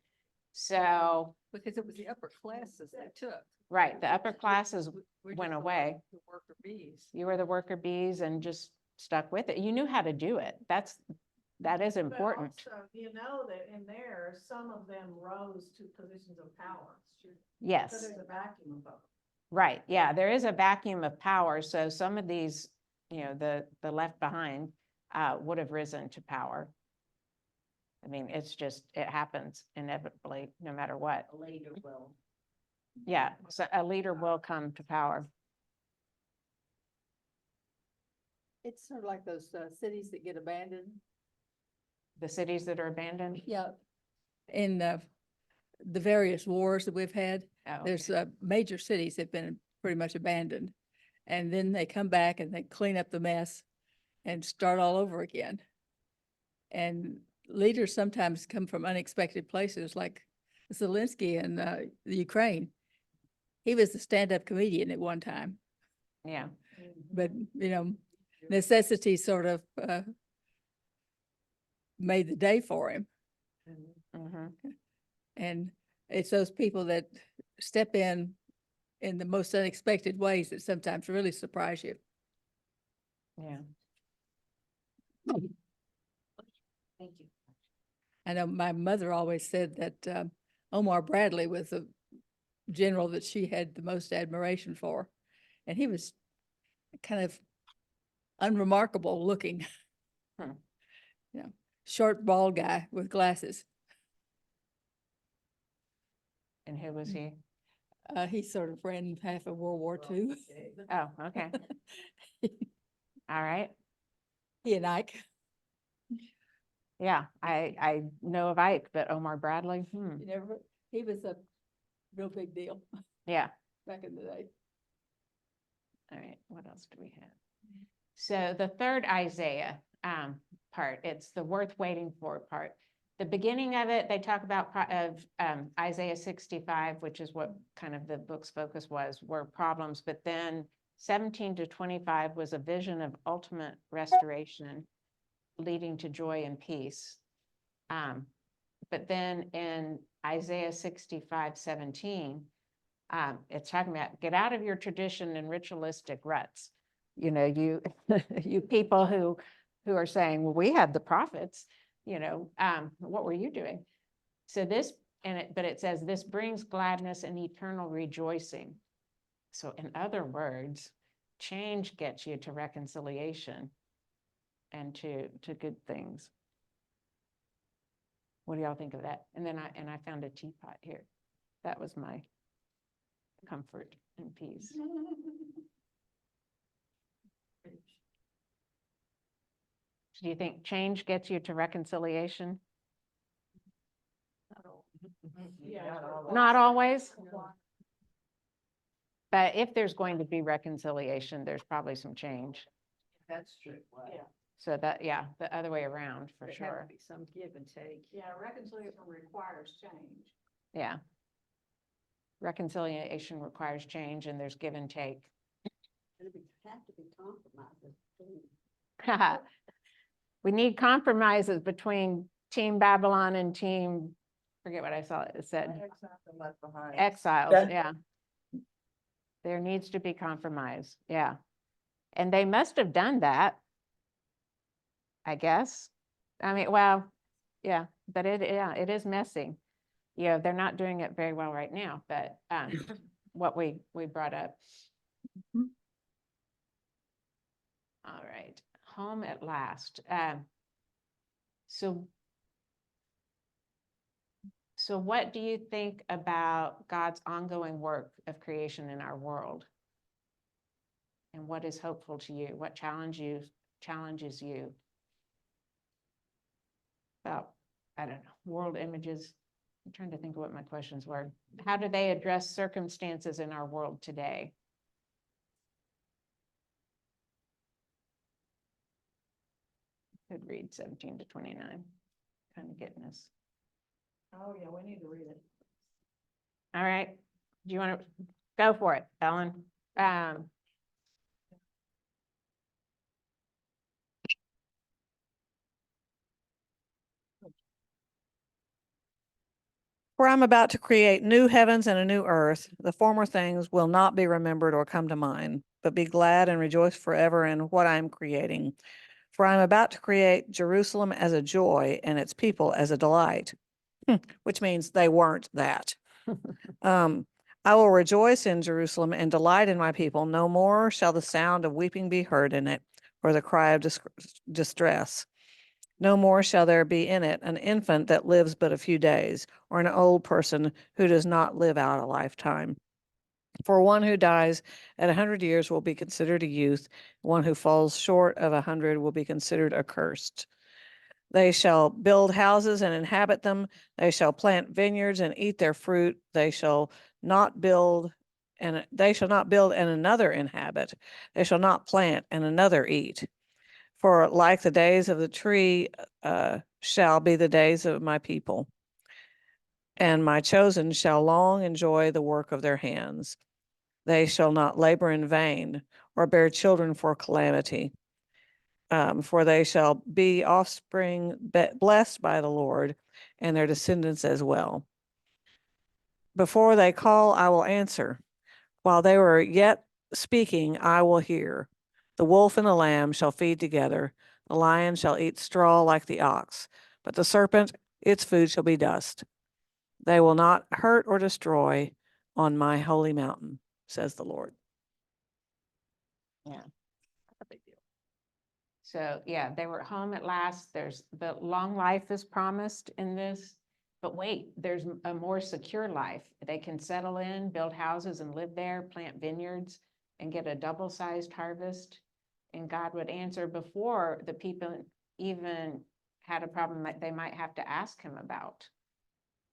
So, Because it was the upper classes they took. right, the upper classes We're went just away. The worker bees. You were the worker bees and just stuck with it. You knew how to do it. That is important. But also, you know that in there, some of them rose to positions of power. So Yes, there's a vacuum of them. right. Yeah, there is a vacuum of power. So some of these, the left behind would have risen to power. I mean, it happens inevitably, no matter what. A leader will. Yeah, so a leader will come to power. It's sort of like those cities that get abandoned. The cities that are abandoned. Yeah. In the various wars that we've had, Oh, there's major cities that have been pretty much abandoned. And then they come back and they clean up the mess and start all over again. And leaders sometimes come from unexpected places, like Zelensky in the Ukraine. He was a stand-up comedian at one time, yeah. but necessity sort of made the day for him. Mhm. And it's those people that step in the most unexpected ways that sometimes really surprise you. Yeah. Thank you. I know my mother always said that Omar Bradley was the general that she had the most admiration for. And he was kind of unremarkable looking. Hmm. Short, bald guy with glasses. And who was he? He sort of ran half of World War II. Oh, okay. All right. He and Ike. Yeah, I know of Ike, but Omar Bradley, He was a real big deal yeah. back in the day. All right, what else do we have? So the third Isaiah part, it's the worth waiting for part. The beginning of it, they talk about Isaiah 65, which is what kind of the book's focus were problems, but then 17 to 25 was a vision of ultimate restoration leading to joy and peace. But then in Isaiah 65:17, it's talking about get out of your tradition and ritualistic ruts. You you people who are saying, well, we had the prophets, what were you doing? So but it says this brings gladness and eternal rejoicing. So in other words, change gets you to reconciliation and to good things. What do y'all think of that? And then I found a teapot here. That was my comfort and peace. Do you think change gets you to reconciliation? Not always. But if there's going to be reconciliation, there's probably some change. That's true. Yeah. So the other way around for sure. Be some give and take. Yeah, reconciliation requires change. Yeah. Reconciliation requires change and there's give and take. Have to be compromises between. We need compromises between Team Babylon and Team, forget what I saw it said, exiles, Yeah. yeah. There needs to be compromise, yeah. And they must have done that, I guess. I mean, well, yeah, but yeah, it is messy. Yeah, they're not doing it very well right now, but what we brought up. Mhm. All right, home at last. So what do you think about God's ongoing work of creation in our world? And what is hopeful to you? What challenges you? About, I don't know, world images. I'm trying to think of what my questions were. How do they address circumstances in our world today? Could read 17 to 29, kind of getting us. Oh, yeah, we need to read it. All right, do you want to go for it, Ellen? For I'm about to create new heavens and a new earth. The former things will not be remembered or come to mind, but be glad and rejoice forever in what I am creating. For I am about to create Jerusalem as a joy and its people as a delight, which means they weren't that. I will rejoice in Jerusalem and delight in my people. No more shall the sound of weeping be heard in it, or the cry of distress. No more shall there be in it an infant that lives but a few days, or an old person who does not live out a lifetime. For one who dies at 100 years will be considered a youth. One who falls short of 100 will be considered accursed. They shall build houses and inhabit them. They shall plant vineyards and eat their fruit. They shall not build and another inhabit. They shall not plant and another eat. For like the days of the tree shall be the days of my people, and my chosen shall long enjoy the work of their hands. They shall not labor in vain or bear children for calamity. For they shall be offspring blessed by the Lord, and their descendants as well. Before they call, I will answer. While they were yet speaking, I will hear. The wolf and the lamb shall feed together. The lion shall eat straw like the ox, but the serpent, its food shall be dust. They will not hurt or destroy on my holy mountain, says the Lord. Yeah. A big deal. So yeah, they were home at last. The long life is promised in this, but wait, there's a more secure life. They can settle in, build houses and live there, plant vineyards and get a double-sized harvest. And God would answer before the people even had a problem that they might have to ask him about.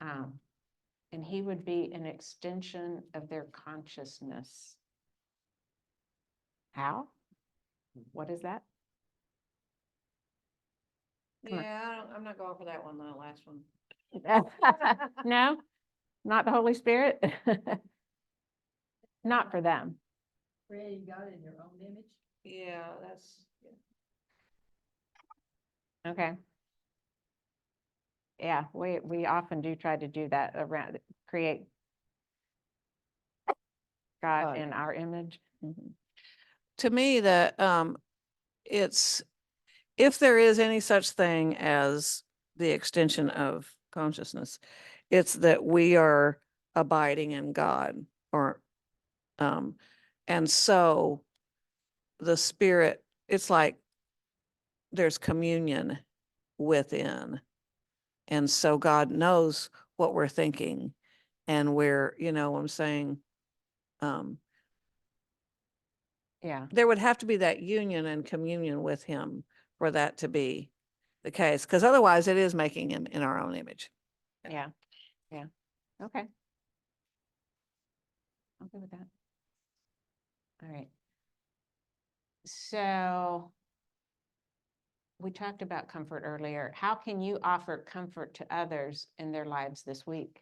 And he would be an extension of their consciousness. How? What is that? Come on. Yeah, I'm not going for that one, the last one. No, not the Holy Spirit. Not for them. Creating God in your own image. Yeah, that's. Okay. Yeah, we often do try to do that around, create God in our image. Mhm. To me, it's, if there is any such thing as the extension of consciousness, it's that we are abiding in God, and so the Spirit, it's like there's communion within. And so God knows what we're thinking, and I'm saying, Yeah, there would have to be that union and communion with him for that to be the case, because otherwise it is making him in our own image. yeah, yeah. Okay. I'll go with that. All right. So we talked about comfort earlier. How can you offer comfort to others in their lives this week?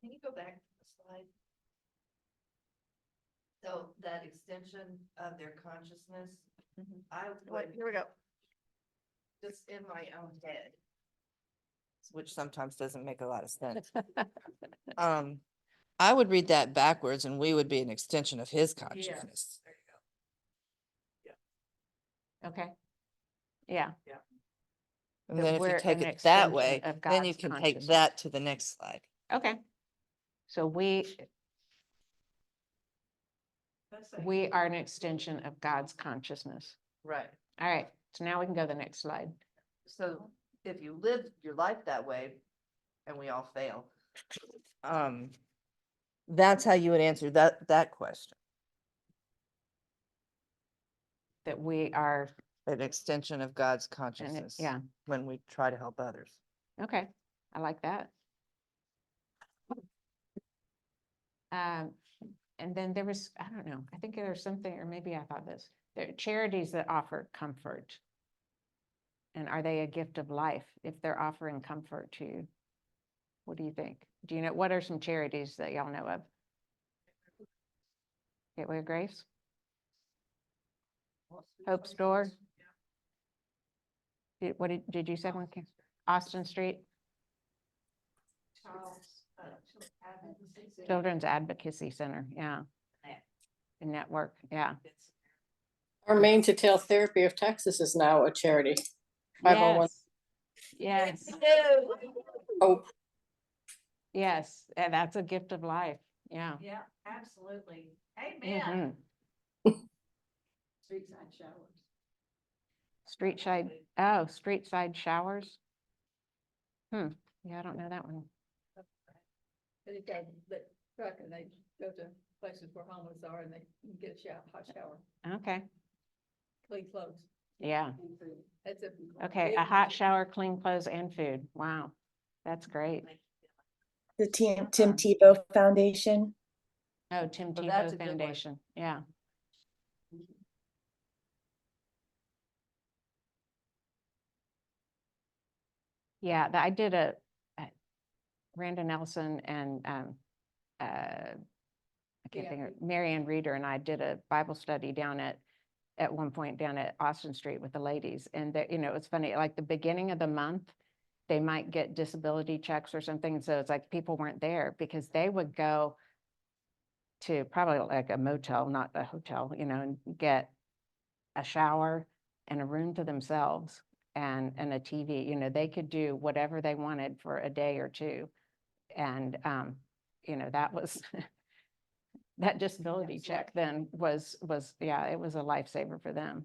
Can you go back to the slide. So that extension of their consciousness, I would, Here we go. just in my own head. Which sometimes doesn't make a lot of sense. I would read that backwards and we would be an extension of his consciousness. Okay. Yeah, And That then if we're you take an it that extension way, of then you God's can take consciousness. that to the next slide. okay. So we are an extension of God's consciousness. Right. All right, so now we can go to the next slide. So if you live your life that way, and we all fail, that's how you would answer that question. That we are, An extension of God's and it- consciousness. yeah, When we try to help others. okay, I like that. And then there was, I don't know, I think there's something, or maybe I thought this, there are charities that offer comfort. And are they a gift of life if they're offering comfort to you? What do you think? Do you know, what are some charities that y'all know of? Gateway of Grace? Hope Store? Did you say one? Kim? Austin Street? Children's Advocacy Center, yeah. The network, yeah. Our Maine to Tail Therapy of Texas is now a charity. 501. Yes, Hope. yes, and that's a gift of life, yeah. Yeah, absolutely. Amen. Mhm. Street side showers. Street side, oh, street side showers? Yeah, I don't know that one. They got the truck and they go to places where homeless are and they can get a shower, hot shower, Okay, clean clothes. yeah, That's a. okay, big a hot issue. shower, clean clothes and food, wow, that's great. The Tim Tebow Foundation. Oh, Tim Well, that's Tebow a good one. Foundation, yeah. Yeah, I did Randa Nelson and I can't think of, Marianne Reeder and I did a Bible study down at one point down at Austin Street with the ladies. And that, you know, it's funny, like the beginning of the month, they might get disability checks or something. So it's like people weren't there because they would go to probably like a motel, not a hotel, you know, and get a shower and a room to themselves and a TV, you know, they could do whatever they wanted for a day or two. And, you know, that was, that disability check then was, yeah, it was a lifesaver for them.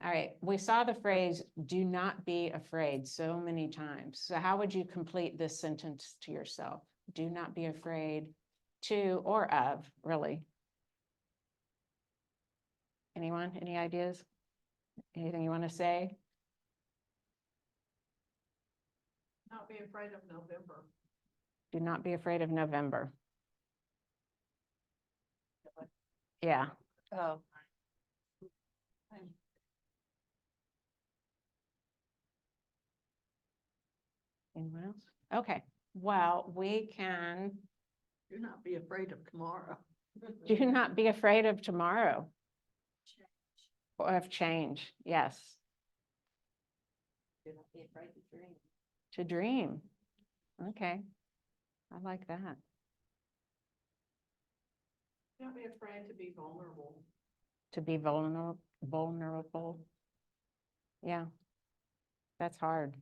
All right, we saw the phrase, do not be afraid so many times. So how would you complete this sentence to yourself? Do not be afraid to or of, really. Anyone, any ideas? Anything you want to say? Not be afraid of November. Do not be afraid of November. Yeah, Oh. anyone else? Okay, well, we can, Do not be afraid of tomorrow. do not be afraid of tomorrow. Or of change, yes. Do not be afraid to dream. To dream. Okay, I like that. Don't be afraid to be vulnerable. To be vulnerable. Yeah, that's hard.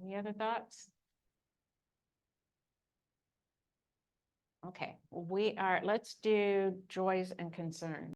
Any other thoughts? Okay, let's do joys and concerns.